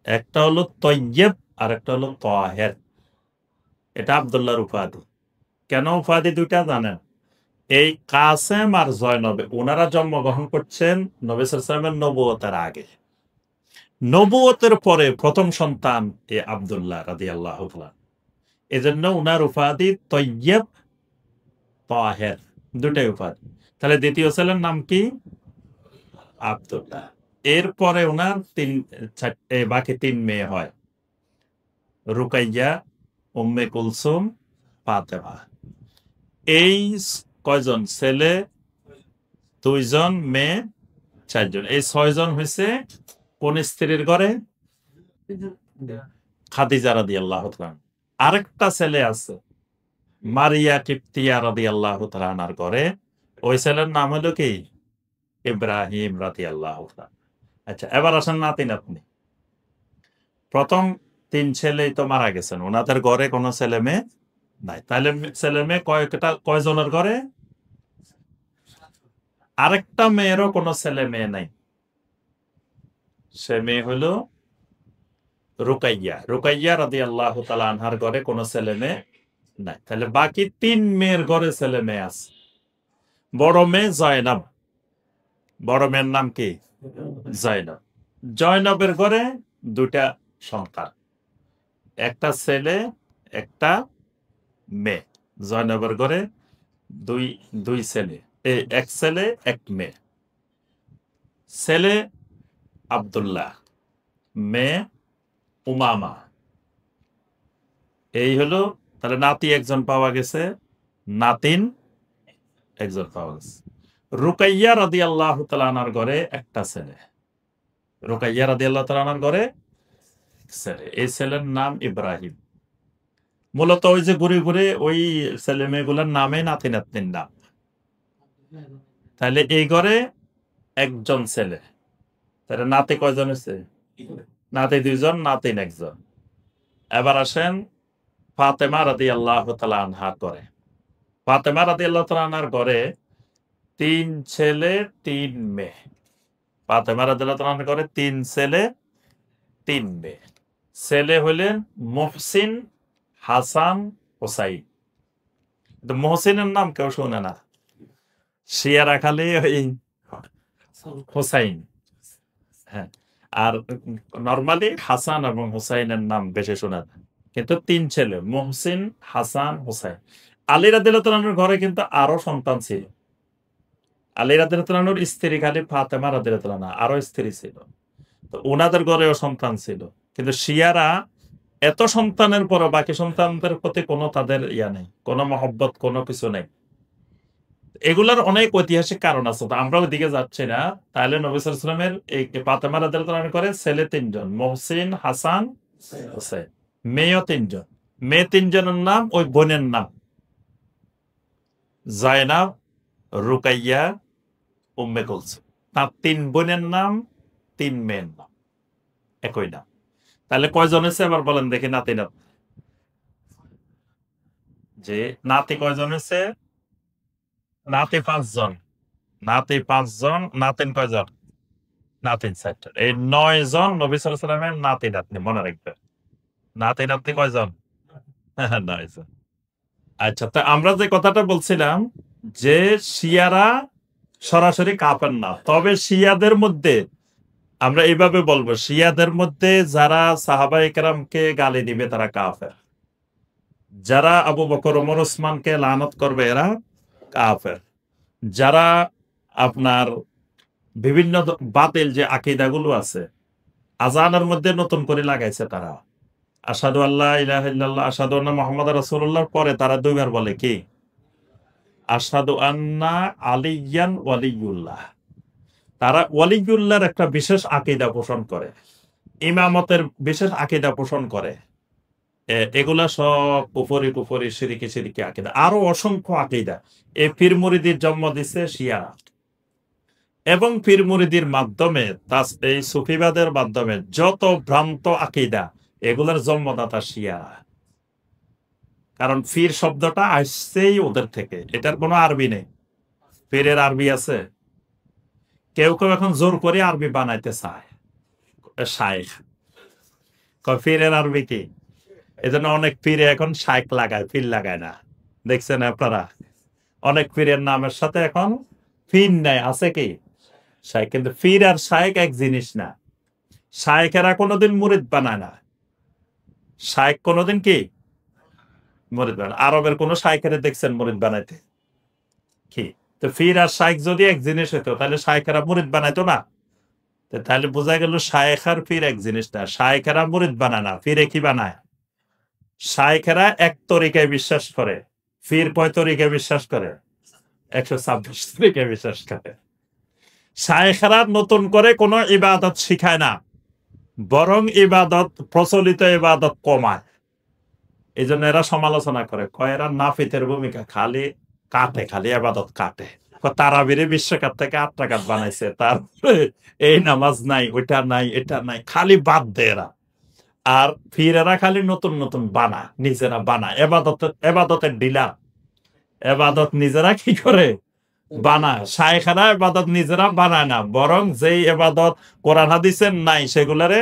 একটা হলো তয়্যেব আর একটা হলো তাহের। এটা আব্দুল্লাহর উপাধি। কেন উপাধি ২ টা জানেন? এই কাসেম আর জয়নব উনারা জন্মগ্রহণ করছেন নবী সাল্লাল্লাহু আলাইহি ওয়াসাল্লামের নবুয়তের আগে। নবুয়তের পরে প্রথম সন্তান এ আব্দুল্লাহ রাদিয়াল্লাহু তাআলা। এজন্য উনার উপাধি তয়্যেব, তাহের, ২ টাই উপাধি। তাহলে দ্বিতীয় ছেলের নাম কি? আব্দুল্লাহ। এরপরে উনার বাকি ৩ মেয়ে হয়, রুকাইয়া, উম্মে কুলসুম, ফাতেমা। এই কয়জন? ছেলে ২ জন, মেয়ে ৪ জন। এই ৬ জন হইছে কোন স্ত্রীর ঘরে? খাদিজা রাদিয়াল্লাহু তাআলা। আরেকটা ছেলে আছে মারিয়া কিপ্তিয়া রাদিয়াল্লাহু তাআলা আনহার ঘরে। ওই ছেলের নাম হলো কি? ইব্রাহিম রাদিয়াল্লাহু তাআলা। আচ্ছা, এবার আসেন নাতি নাতনি। প্রথম ৩ ছেলেই তো মারা গেছেন, ওনাদের ঘরে কোনো ছেলে মেয়ে নাই। তাহলে ছেলে মেয়ে কয়জনের ঘরে? আরেকটা মেয়েরও কোনো ছেলে মেয়ে নাই, সে মেয়ে হলো রুকাইয়া। রুকাইয়া রাদিয়াল্লাহু তাআলা আনহার ঘরে কোনো ছেলে মেয়ে নাই। তাহলে বাকি ৩ মেয়ের ঘরে ছেলে মেয়ে আছে। বড় মেয়ে জয়নাব। বড় মেয়ের নাম কি? জয়নাব। জয়নবের ঘরে ২ টা সন্তান, একটা ছেলে, একটা মেয়ে। জয়নবের ঘরে দুই ছেলে, এক ছেলে, এক মেয়ে। ছেলে আব্দুল্লাহ, মেয়ে উমামা। এই হলো, তাহলে নাতি একজন পাওয়া গেছে, নাতিন একজন পাওয়া গেছে। রুকাইয়া রাদিয়াল্লাহু তাআলা আনহার ঘরে একটা ছেলে। রুকাইয়া রাদিয়াল্লাহু তাআলা আনহার ঘরে ছেলে। এই ছেলের নাম ইব্রাহিম। মূলত ওই যে ঘুরে ঘুরে ওই ছেলে মেয়েগুলোর নামে নাতি নাতনির নাম। তাহলে এই ঘরে একজন ছেলে, তাহলে নাতি কয়জন হয়েছে? নাতি 2 জন, নাতিন 1 জন। এবার আসেন ফাতেমা রাদিয়াল্লাহু তাআলা আনহার ঘরে। ফাতেমা রাদিয়াল্লাহু তাআলা আনহার ঘরে 3 ছেলে 3 মেয়ে। ফাতেমা রাদিয়াল্লাহু তাআলা আনহার ঘরে 3 ছেলে 3 মেয়ে। ছেলে হইলেন মুহসিন, হাসান, হুসাইন। কিন্তু মুহসিনের নাম কেউ শুনে না, শিয়ারা খালি ওই হুসাইন। হ্যাঁ, আর নরমালি হাসান এবং হুসাইনের নাম বেশি শোনা যায়। কিন্তু 3 ছেলে, মুহসিন, হাসান, হুসাইন। আলী রাদিয়াল্লাহু তাআলা আনহুর ঘরে কিন্তু আরো সন্তান ছিল। আলী রাদিয়াল্লাহু তাআলা আনহুর স্ত্রী খালি ফাতেমা রাদিয়াল্লাহু তাআলা না, আরো স্ত্রী ছিল। তো উনাদের ঘরেও সন্তান ছিল। কিন্তু শিয়ারা এত সন্তানের পরও বাকি সন্তানদের প্রতি কোনো তাদের ইয়া নেই, কোনো মহব্বত, কোনো কিছু নেই। এগুলার অনেক ঐতিহাসিক কারণ আছে, তো আমরা ওইদিকে যাচ্ছি না। তাহলে নবী সাল্লাল্লাহু আলাইহি ওয়াসাল্লামের এই ফাতেমা রাদিয়াল্লাহু তাআলা আনহা করে ছেলে 3 জন, মুহসিন, হাসান, হুসাইন। মেয়েও 3 জন। মেয়ে 3 জনের নাম ওই বোনের নাম, জায়নাব, রুকাইয়া, উম্মে কুলসুম। তার 3 বোনের নাম, 3 মেয়ের নাম, একই নাম। তাহলে কয়জন হয়েছে এবার বলেন দেখি নাতি নাতি? যে নাতি কয়জন হয়েছে? নাতি 5 জন, নাতি 5 জন, নাতিন কয়জন? নাতিন 4 জন। এই 9 জন নবী সাল্লাল্লাহু আলাইহি ওয়াসাল্লামের নাতি নাতনি, মনে রাখবেন। নাতি নাতনি কয়জন? 9 জন। আচ্ছা, তো আমরা যে কথাটা বলছিলাম যে শিয়ারা সরাসরি কাফের না, তবে শিয়াদের মধ্যে আমরা এইভাবে বলবো, শিয়াদের মধ্যে যারা সাহাবায়ে কেরামকে গালি দিবে তারা কাফের। যারা আবু বকর, ওমর, ওসমানকে লানত করবে এরা কাফের। যারা আপনার বিভিন্ন বাতিল যে আকীদাগুলো আছে, আযানের মধ্যে নতুন করে লাগাইছে তারা, আশহাদু আল্লা ইলাহা ইল্লাল্লাহ, আশহাদু আন্না মুহাম্মাদুর রাসূলুল্লাহর পরে তারা 2 বার বলে কি? আশহাদু আন্না আলিয়ান ওয়ালিয়ুল্লাহ। তারা ওয়ালিয়ুল্লাহর একটা বিশেষ আকীদা পোষণ করে, ইমামতের বিশেষ আকীদা পোষণ করে। এগুলা সব কুফরি শিরকি আকীদা, আরো অসংখ্য আকীদা। এই পীর মুরিদির জন্ম দিছে শিয়া, এবং পীর মুরিদির মাধ্যমে এই সুফিবাদের মাধ্যমে যত ভ্রান্ত আকীদা, এগুলার জন্মদাতা শিয়া। কারণ পীর শব্দটা আসছেই ওদের থেকে, এটার কোনো আরবি নেই। পীরের আরবি আছে? কেউ কেউ এখন জোর করে আরবি বানাইতে চায়, শাইখ। পীরের আরবি কি? এজন্য অনেক পীরে এখন শাইখ লাগায়, পীর লাগায় না। দেখছেন আপনারা, অনেক পীরের নামের সাথে এখন পীর নাই, আছে কি শাইখ। কিন্তু পীর আর শাইখ এক জিনিস না। শাইখেরা কোনোদিন মুরিদ বানায় না, শাইখ কোনোদিন কি মুরিদ বানায়। আরবের কোন শাইখের দেখছেন মুরিদ বানাইতে? কি? তো পীর আর শাইখ যদি এক জিনিস হইতো তাহলে শাইখেরা মুরিদ বানাইতো না? তাহলে বোঝা গেল শাইখ আর পীর এক জিনিস না। শাইখেরা মুরিদ বানায় না, পীরে কি বানায়? শাইখেরা এক তরিকায় বিশ্বাস করে, পীর কয় তরিকায় বিশ্বাস করে? 126 তরিকায় বিশ্বাস করে। শাইখেরা নতুন করে কোনো ইবাদত শিখায় না, বরং ইবাদত, প্রচলিত ইবাদত কমায়। এই জন্য এরা সমালোচনা করে, কয় এরা নাফিতের ভূমিকা, খালি কাটে, খালি ইবাদত কাটে। তারাবিরে বিশ্বকাপ থেকে 8 রাকাত বানাইছে, তারপরে এই নামাজ নাই, ওইটা নাই, এটা নাই, খালি বাদ দেয় এরা। আর ফিরেরা খালি নতুন নতুন বানায়, নিজেরা বানায়, এবাদতের ডিলার। এবাদত নিজেরা কি করে বানায়। শাইখেরা এবাদত নিজেরা বানায় না, বরং যেই এবাদত কোরআন হাদিসের নাই সেগুলারে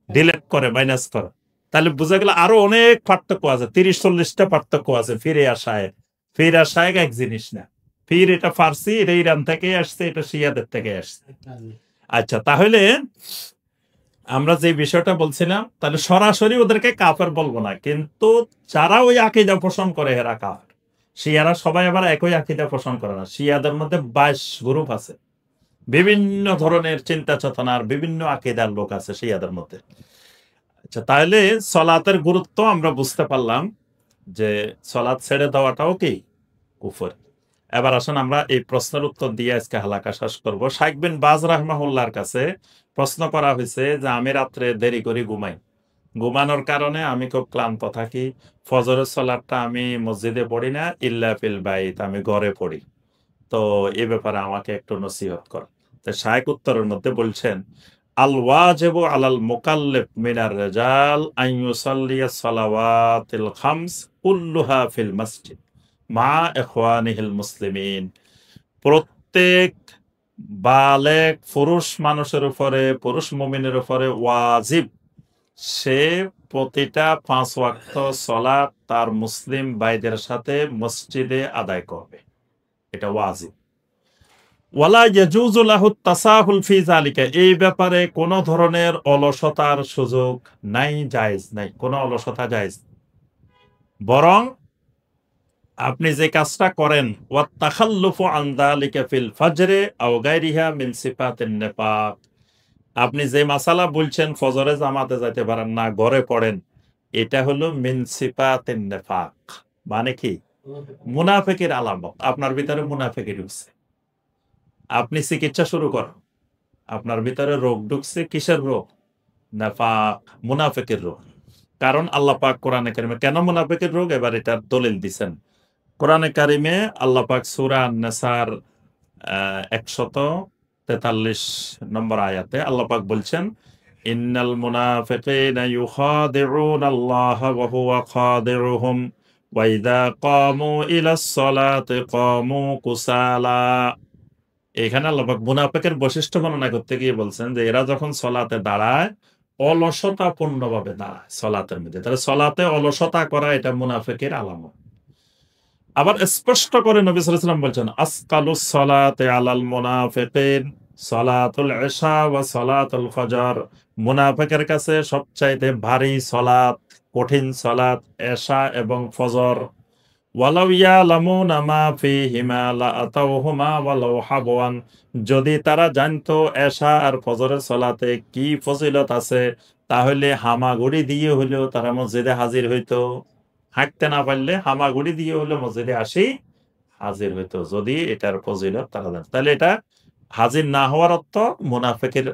ডিলেট করে, মাইনাস করে। তাহলে বুঝা গেল আরো অনেক পার্থক্য আছে, 30-40টা পার্থক্য আছে ফিরে আর শায়েখ। ফির আর শায়েখ এক জিনিস না। ফির এটা ফার্সি, এটা ইরান থেকে আসছে, এটা শিয়াদের থেকে আসছে। আচ্ছা, তাহলে আমরা যে বিষয়টা বলছিলাম, তাহলে সরাসরি ওদেরকে কাফের বলবো না, কিন্তু যারা ওই আকীদা পোষণ করে এরা কাফের। শিয়ারা সবাই আবার একই আকীদা পোষণ করে না। শিয়াদের মধ্যে 22 গ্রুপ আছে, বিভিন্ন ধরনের চিন্তা চেতনার, বিভিন্ন আকীদার লোক আছে শিয়াদের মধ্যে। আচ্ছা, তাহলে সলাতের গুরুত্ব আমরা বুঝতে পারলাম যে সলাত ছেড়ে দেওয়াটাও কি কুফর। এবার আসুন আমরা এই প্রশ্নের উত্তর দিয়ে আজকে হালাকা শেষ করবো। শাইখ বিন বাজ রাহমাহুল্লাহর কাছে প্রশ্ন করা হয়েছে যে আমি রাত্রে দেরি করে ঘুমাই, ঘুমানোর কারণে আমি খুব ক্লান্ত থাকি, ফজরের সালাতটা আমি মসজিদে পড়ি না, ইল্লা ফিল বাইত, আমি ঘরে পড়ি। তো এ ব্যাপারে আমাকে একটু নসিহত কর। তো শায়েখ উত্তরের মধ্যে বলছেন, আল ওয়াজিবু আলাল মুকাল্লিফ মিনার রিজাল আন ইউসাল্লিয়া সালাওয়াতিল খামস কুল্লুহা ফিল মসজিদ মা ইখওয়ানিহিল মুসলিমিন। প্রত্যেক বালেগ পুরুষ মানুষের উপরে, পুরুষ মুমিনের উপরে ওয়াজিব, সে প্রতিটা 5 ওয়াক্ত সালাত তার মুসলিম ভাইদের সাথে মসজিদে আদায় করবে, এটা ওয়াজিব। ওয়ালা ইয়াজুজু লাহু তাসাহুল ফি যালিকা, এই ব্যাপারে কোন ধরনের অলসতার সুযোগ নাই, জায়েজ নাই, কোন অলসতা জায়েজ। বরং আপনি যে কাজটা করেন, ওয়াত তাখাল্লুফু আন যালিকা ফিল ফজরে আও গায়রিহা মিন সিফাতিন নিফাক, আপনি যে মাসালা বলছেন ফজরে জামাতে যাইতে পারেন না, ঘরে পড়েন, এটা হলো মিন সিফাতিন নিফাক, মানে কি মুনাফিকের আলামত। আপনার ভিতরে মুনাফিকি ঢুকছে, আপনি চিকিৎসা শুরু করেন, আপনার ভিতরে রোগ ঢুকছে, কিসের রোগ? নিফাক, মুনাফিকের রোগ। কারণ আল্লাহ পাক কোরআনে কারিমে কেন মুনাফিকের রোগ এবার এটার দলিল দিছেন। কোরআনে কারিমে আল্লাহ পাক সূরা আন-নিসার 143 নম্বর আয়াতে আল্লাহ পাক বলছেন, ইন্নাল মুনাফিকিনা ইউখাদিউনাল্লাহা ওয়া হুয়া খাদিউহুম ওয়া ইযা কামু ইলাস সালাতি কামু কুসালা। এখানে আল্লাহ পাক মুনাফিকের বৈশিষ্ট্য বর্ণনা করতে গিয়ে বলছেন যে এরা যখন সলাতে দাঁড়ায় অলসতাপূর্ণভাবে দাঁড়ায় সলাতের মধ্যে, তাহলে সলাতে অলসতা করা এটা মুনাফিকের আলামত। আবার স্পষ্ট করে নবী সাল্লাল্লাহু আলাইহি ওয়াসাল্লাম বলছেন, আসকালুস সালাতি আলাল মুনাফিকিন সালাতুল ইশা ওয়া সালাতুল ফজর, মুনাফিকের কাছে সবচাইতে ভারী সালাত, কঠিন সালাত ইশা এবং ফজর। ওয়ালাউ ইয়ালামুনা মা ফীহিমা লাআতাউহুমা ওয়ালাউ হাবওয়ান, যদি তারা জানতো ইশা আর ফজরের সালাতে কি ফজিলত আছে, তাহলে হামাগুড়ি দিয়ে হলেও তারা মসজিদে হাজির হইতো। হাঁটতে না পারলে হামাগুড়ি দিয়ে হলে মসজিদে আসি হাজির হইতো, যদি এটার ফজিলত তারা জানতো। তাহলে এটা হাজির না হওয়ার অর্থ মুনাফিকের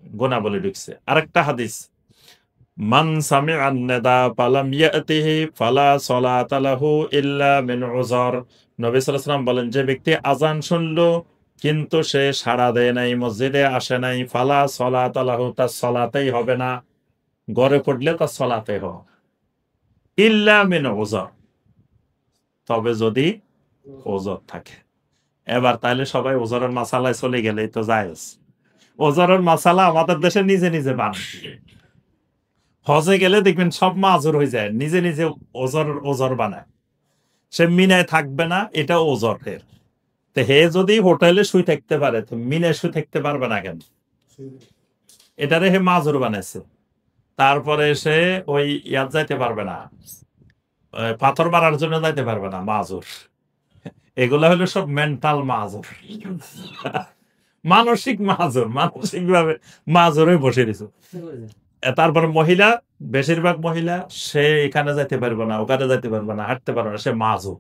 গুণাবলী ঢুকছে। আরেকটা হাদিস, মান সামিআন নিদা ফালাম ইয়াতিহি ফালা সালাতা লাহু ইল্লা মিন উযর। নবী সাল্লাল্লাহু আলাইহি ওয়াসাল্লাম বলেন, যে ব্যক্তি আযান শুনলো কিন্তু সে সাড়া দেয় নাই, মসজিদে আসে নাই, ফালা সালাতা লাহু, তার সালাতেই হবে না, ঘরে পড়লে তার সালাতে হবে, ইল্লা মিন উযর, তবে যদি ওজর থাকে। এবার তাহলে সবাই ওজরের মাসালায় চলে গেলেই তো জায়েজ। ওজরের মাসালা আমাদের দেশে নিজে নিজে বানায়, হজে গেলে দেখবেন সব মাজুর হয়ে যায়, নিজে নিজে ওজর বানায়। সে মিনায় থাকবে না, এটা ওজরের। তো হে যদি হোটেলে শুই থাকতে পারে, তো মিনায় শুই থাকতে পারবে না কেন? এটারে হে মাজুর বানাইছে। তারপরে সে ওই ইয়াত যাইতে পারবে না, পাথর মারার জন্য যাইতে পারবে না, মাজুর। এগুলা হলো সব মেন্টাল মাজুর, মানসিক মাজুর, মানসিক ভাবে মাজুর হয়ে বসে দিছে। তারপর মহিলা, বেশিরভাগ মহিলা, সে এখানে যাইতে পারবে না, ওখানে যাইতে পারবে না, হাঁটতে পারবে না, সে মাজুর।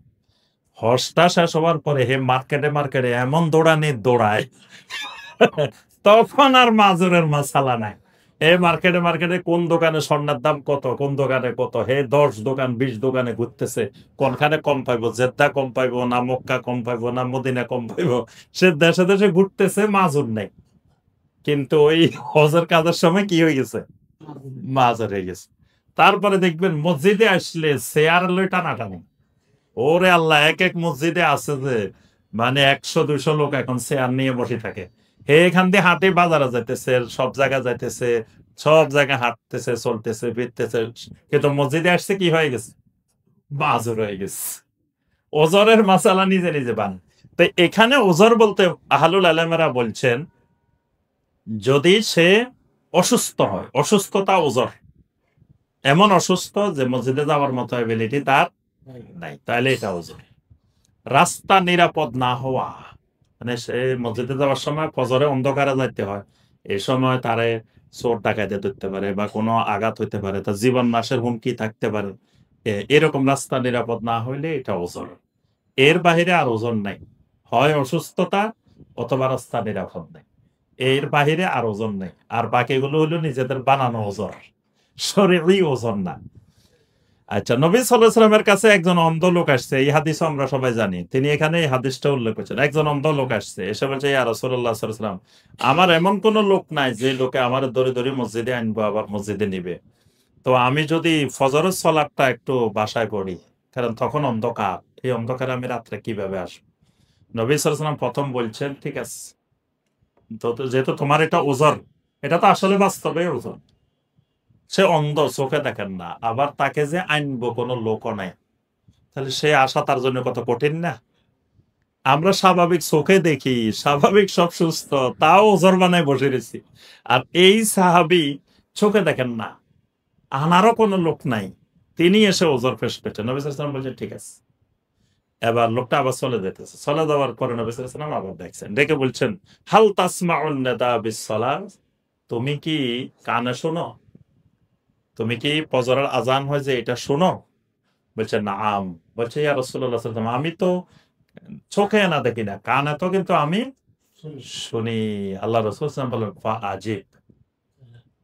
হজটা শেষ হওয়ার পরে হে মার্কেটে মার্কেটে এমন দৌড়ানি দৌড়ায়, তখন আর মাজুরের মাসালা নাই। হে মার্কেটে মার্কেটে কোন দোকানে স্বর্ণের দাম কত, কোন দোকানে কত, হে 10 দোকান 20 দোকানে ঘুরতেছে, কোনখানে কম পাইবো, জেদ্দা কম পাইবো না, মক্কা কম পাইবো না, মদিনা কম পাইবো, সে দেশে দেশে ঘুরতেছে, মাজুর নেই। কিন্তু ওই হজের কাজের সময় কি হয়ে গেছে? মাজুর হয়ে গেছে। তারপরে দেখবেন মসজিদে আসলে চেয়ার লই টানাটানি, ওরে আল্লাহ, এক এক মসজিদে আছে যে মানে 100-200 লোক এখন চেয়ার নিয়ে বসে থাকে। হে এখান দিয়ে হাঁটে বাজারে যাইতেছে, সব জায়গায় যাইতেছে, সব জায়গায় হাঁটতেছে, চলতেছে, ফিরতেছে, কিন্তু মসজিদে আসছে কি হয়ে গেছে? মাজুর হয়ে গেছে। ওজরের মাসালা নিজে নিজে বান। তো এখানে ওজর বলতে আহলুল আলেমেরা বলছেন, যদি সে অসুস্থ হয়, অসুস্থতা ওজর, এমন অসুস্থ যে মসজিদে যাওয়ার মতো এবিলিটি তার নাই, তাহলে এটা ওজর। রাস্তা নিরাপদ না হওয়া, মানে সে মসজিদে যাওয়ার সময় ফজরে অন্ধকারে যাইতে হয়, এই সময় তারে চোর ডাকাইতে ধরতে পারে বা কোনো আঘাত হইতে পারে, তার জীবন নাশের হুমকি থাকতে পারে, এরকম রাস্তা নিরাপদ না হইলে এটা ওজর। এর বাহিরে আর ওজন নাই, হয় অসুস্থতা অথবা রাস্তা নিরাপদ নেই, এর বাহিরে আর ওজন নেই। আর বাকিগুলো হলো নিজেদের বানানো ওজর, শরীরই ওজন না। আচ্ছা, নবী সাল্লাল্লাহু আলাইহি ওয়াসাল্লামের কাছে একজন অন্ধ লোক আসছে। এই হাদিসও আমরা সবাই জানি। তিনি এখানে এই হাদিসটা উল্লেখ করেছেন। একজন অন্ধ লোক আসছে। এসে বলছে, ইয়া রাসূলুল্লাহ সাল্লাল্লাহু আলাইহি ওয়াসাল্লাম, আমার এমন কোন লোক নাই যে লোকে আমার ধরে, ধরে মসজিদে আনবো আবার মসজিদে নিবে। তো আমি যদি ফজরের সলাতটা একটু বাসায় পড়ি, কারণ তখন অন্ধকার। এই অন্ধকারে আমি রাত্রে কিভাবে আসবো? নবী সাল্লাল্লাহু আলাইহি ওয়াসাল্লাম প্রথম বলছেন, ঠিক আছে। যেহেতু তোমার এটা ওযর, এটা তো আসলে বাস্তবে ওযর। সে অন্ধ, চোখে দেখেন না। আবার তাকে যে আনবো কোনো লোকও নাই। তাহলে সে আসা তার জন্য কত কঠিন না? আমরা স্বাভাবিক চোখে দেখি, স্বাভাবিক সব সুস্থ, তাও ওজর বানায় বসে রয়েছি। আর এই সাহাবী চোখে দেখেন না, আনারও কোনো লোক নাই, তিনি এসে ওজর পেশ করছেন। নবী সাল্লাল্লাহু আলাইহি ওয়াসাল্লাম বলছেন, ঠিক আছে। এবার লোকটা আবার চলে যেতেছে। চলে যাওয়ার পরে নবী সাল্লাল্লাহু আলাইহি ওয়াসাল্লাম আবার দেখছেন, ডেকে বলছেন, হাল তাসমাউন নিদা বিস-সালাহ, তুমি কি কানে শোনো? তুমি কি ফজরের আজান হয় যে এটা শোনো? বলছে, নাম। বলছে, ইয়া রাসূলুল্লাহ সাল্লাল্লাহু আলাইহি ওয়াসাল্লাম, আমি তো চোখে না দেখি না, কানে তো কিন্তু আমি শুনি। আল্লাহ রাসূল সাল্লাল্লাহু আলাইহি ওয়াসাল্লাম বললেন, ফা আজিব,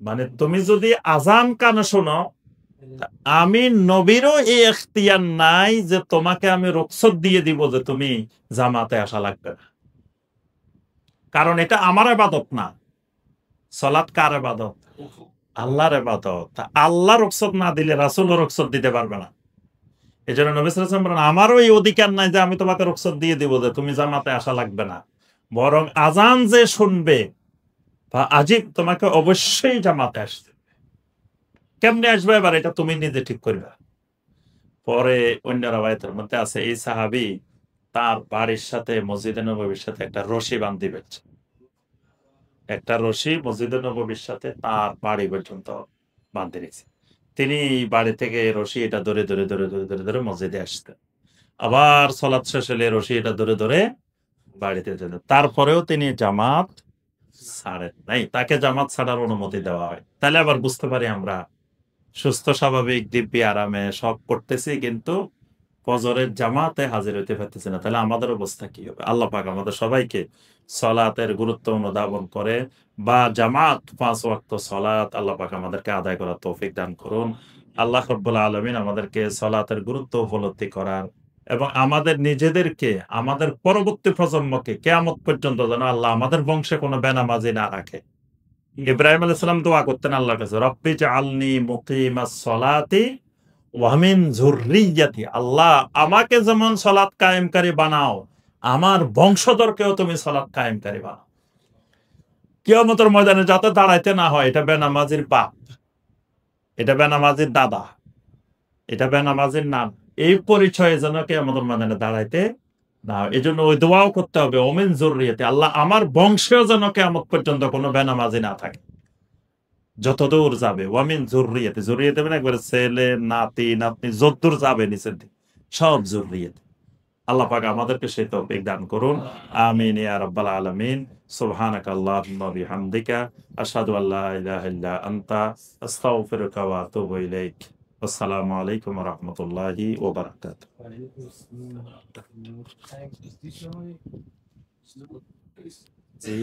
মানে তুমি যদি আজান কানে শোনো, আমি নবীরও এই এখতিয়ার নাই যে তোমাকে আমি রুখসত দিয়ে দিব যে তুমি জামাতে আসা লাগবে না। কারণ এটা আমার ইবাদত না। সালাত কার ইবাদত? আল্লাহর ইবাদত। তা আল্লাহ রুখসত না দিলে রাসূলও রুখসত দিতে পারবে না। এজন্য নবী সাল্লাল্লাহু আলাইহি ওয়াসাল্লাম বলেন, আমারও এই অধিকার নাই যে আমি তোমাকে রুখসত দিয়ে দিব যে তুমি জামাতে আসা লাগবে না। বরং আজান যে শুনবে বা আজিব, তোমাকে অবশ্যই জামাতে আসতে হবে। কেমনে আসবে এবার এটা তুমি নিজে ঠিক করবে। পরে অন্য রাওয়ায়াতের মধ্যে আছে, এই সাহাবী তার বাড়ির সাথে মসজিদে নববীর সাথে একটা রশি বান্ধি ফেলছে। একটা রশি মসজিদে নববীর সাথে তার বাড়ি পর্যন্ত বান্ধে রেখেছে। তিনি বাড়ি থেকে রশি এটা ধরে ধরে ধরে ধরে ধরে ধরে মসজিদে আসতেন। আবার সলাৎ শেষ হলে রশি এটা ধরে ধরে বাড়িতে যেতেন। তারপরেও তিনি জামাত ছাড়েন নাই। তাকে জামাত ছাড়ার অনুমতি দেওয়া হয়। তাহলে আবার বুঝতে পারি আমরা সুস্থ স্বাভাবিক দিব্যি আরামে সব করতেছি, কিন্তু ফজরের জামাতে হাজির হইতে পারতেছি না। তাহলে আমাদের অবস্থা কি হবে? আল্লাহ পাক আমাদের সবাইকে সলাতের গুরুত্ব অনুধাবন করে বা জামাত ৫ ওয়াক্ত সলাত আল্লাহ পাক আমাদেরকে আদায় করার তৌফিক দান করুন। আল্লাহ রাব্বুল আলামিন আমাদেরকে সলাতের গুরুত্ব উপলব্ধি করার এবং আমাদের নিজেদেরকে, আমাদের পরবর্তী প্রজন্মকে কিয়ামত পর্যন্ত যেন আল্লাহ আমাদের বংশে কোনো বেনামাজি না রাখে। ইব্রাহিম আলাইহিস সালাম দোয়া করতেন আল্লাহর কাছে, রব্বি জাআলনি মুকিমাস সলাতি ওয়া মিন যুররিয়্যাতি, আল্লাহ আমাকে যেমন সালাত কায়েমকারী বানাও, আমার বংশধরকেও তুমি সালাত কায়েমকারী বানাও। কিয়ামতের ময়দানে যাতে দাঁড়াইতে না হয় এটা বেনামাজির বাপ, এটা বেনামাজির দাদা, এটা বেনামাজির নাম, এই পরিচয়ে যেন কিয়ামতের ময়দানে দাঁড়াইতে না হয়। এজন্য ওই দোয়াও করতে হবে, ওয়া মিন যুররিয়্যাতি, আল্লাহ আমার বংশেও যেন কিয়ামত পর্যন্ত কোনো বেনামাজি না থাকে। যতদূর যাবে, ওয়ামিন যুররিয়াতি, যুররিয়াতি মানে একবারে ছেলে, নাতি, নাতনি যতদূর যাবে নিচের দিকে সব যুররিয়াতি। আল্লাহ পাক আমাদেরকে সেই তৌফিক দান করুন। আমিন ইয়া রাব্বাল আলামিন। সুবহানাকা আল্লাহুম্মা বিহামদিকা আশহাদু আল্লা ইলাহা ইল্লা আনতা আস্তাগফিরুকা ওয়া আতুবু ইলাইক। আসসালামু আলাইকুম ওয়া রাহমাতুল্লাহি ওয়া বারাকাতুহু। জি।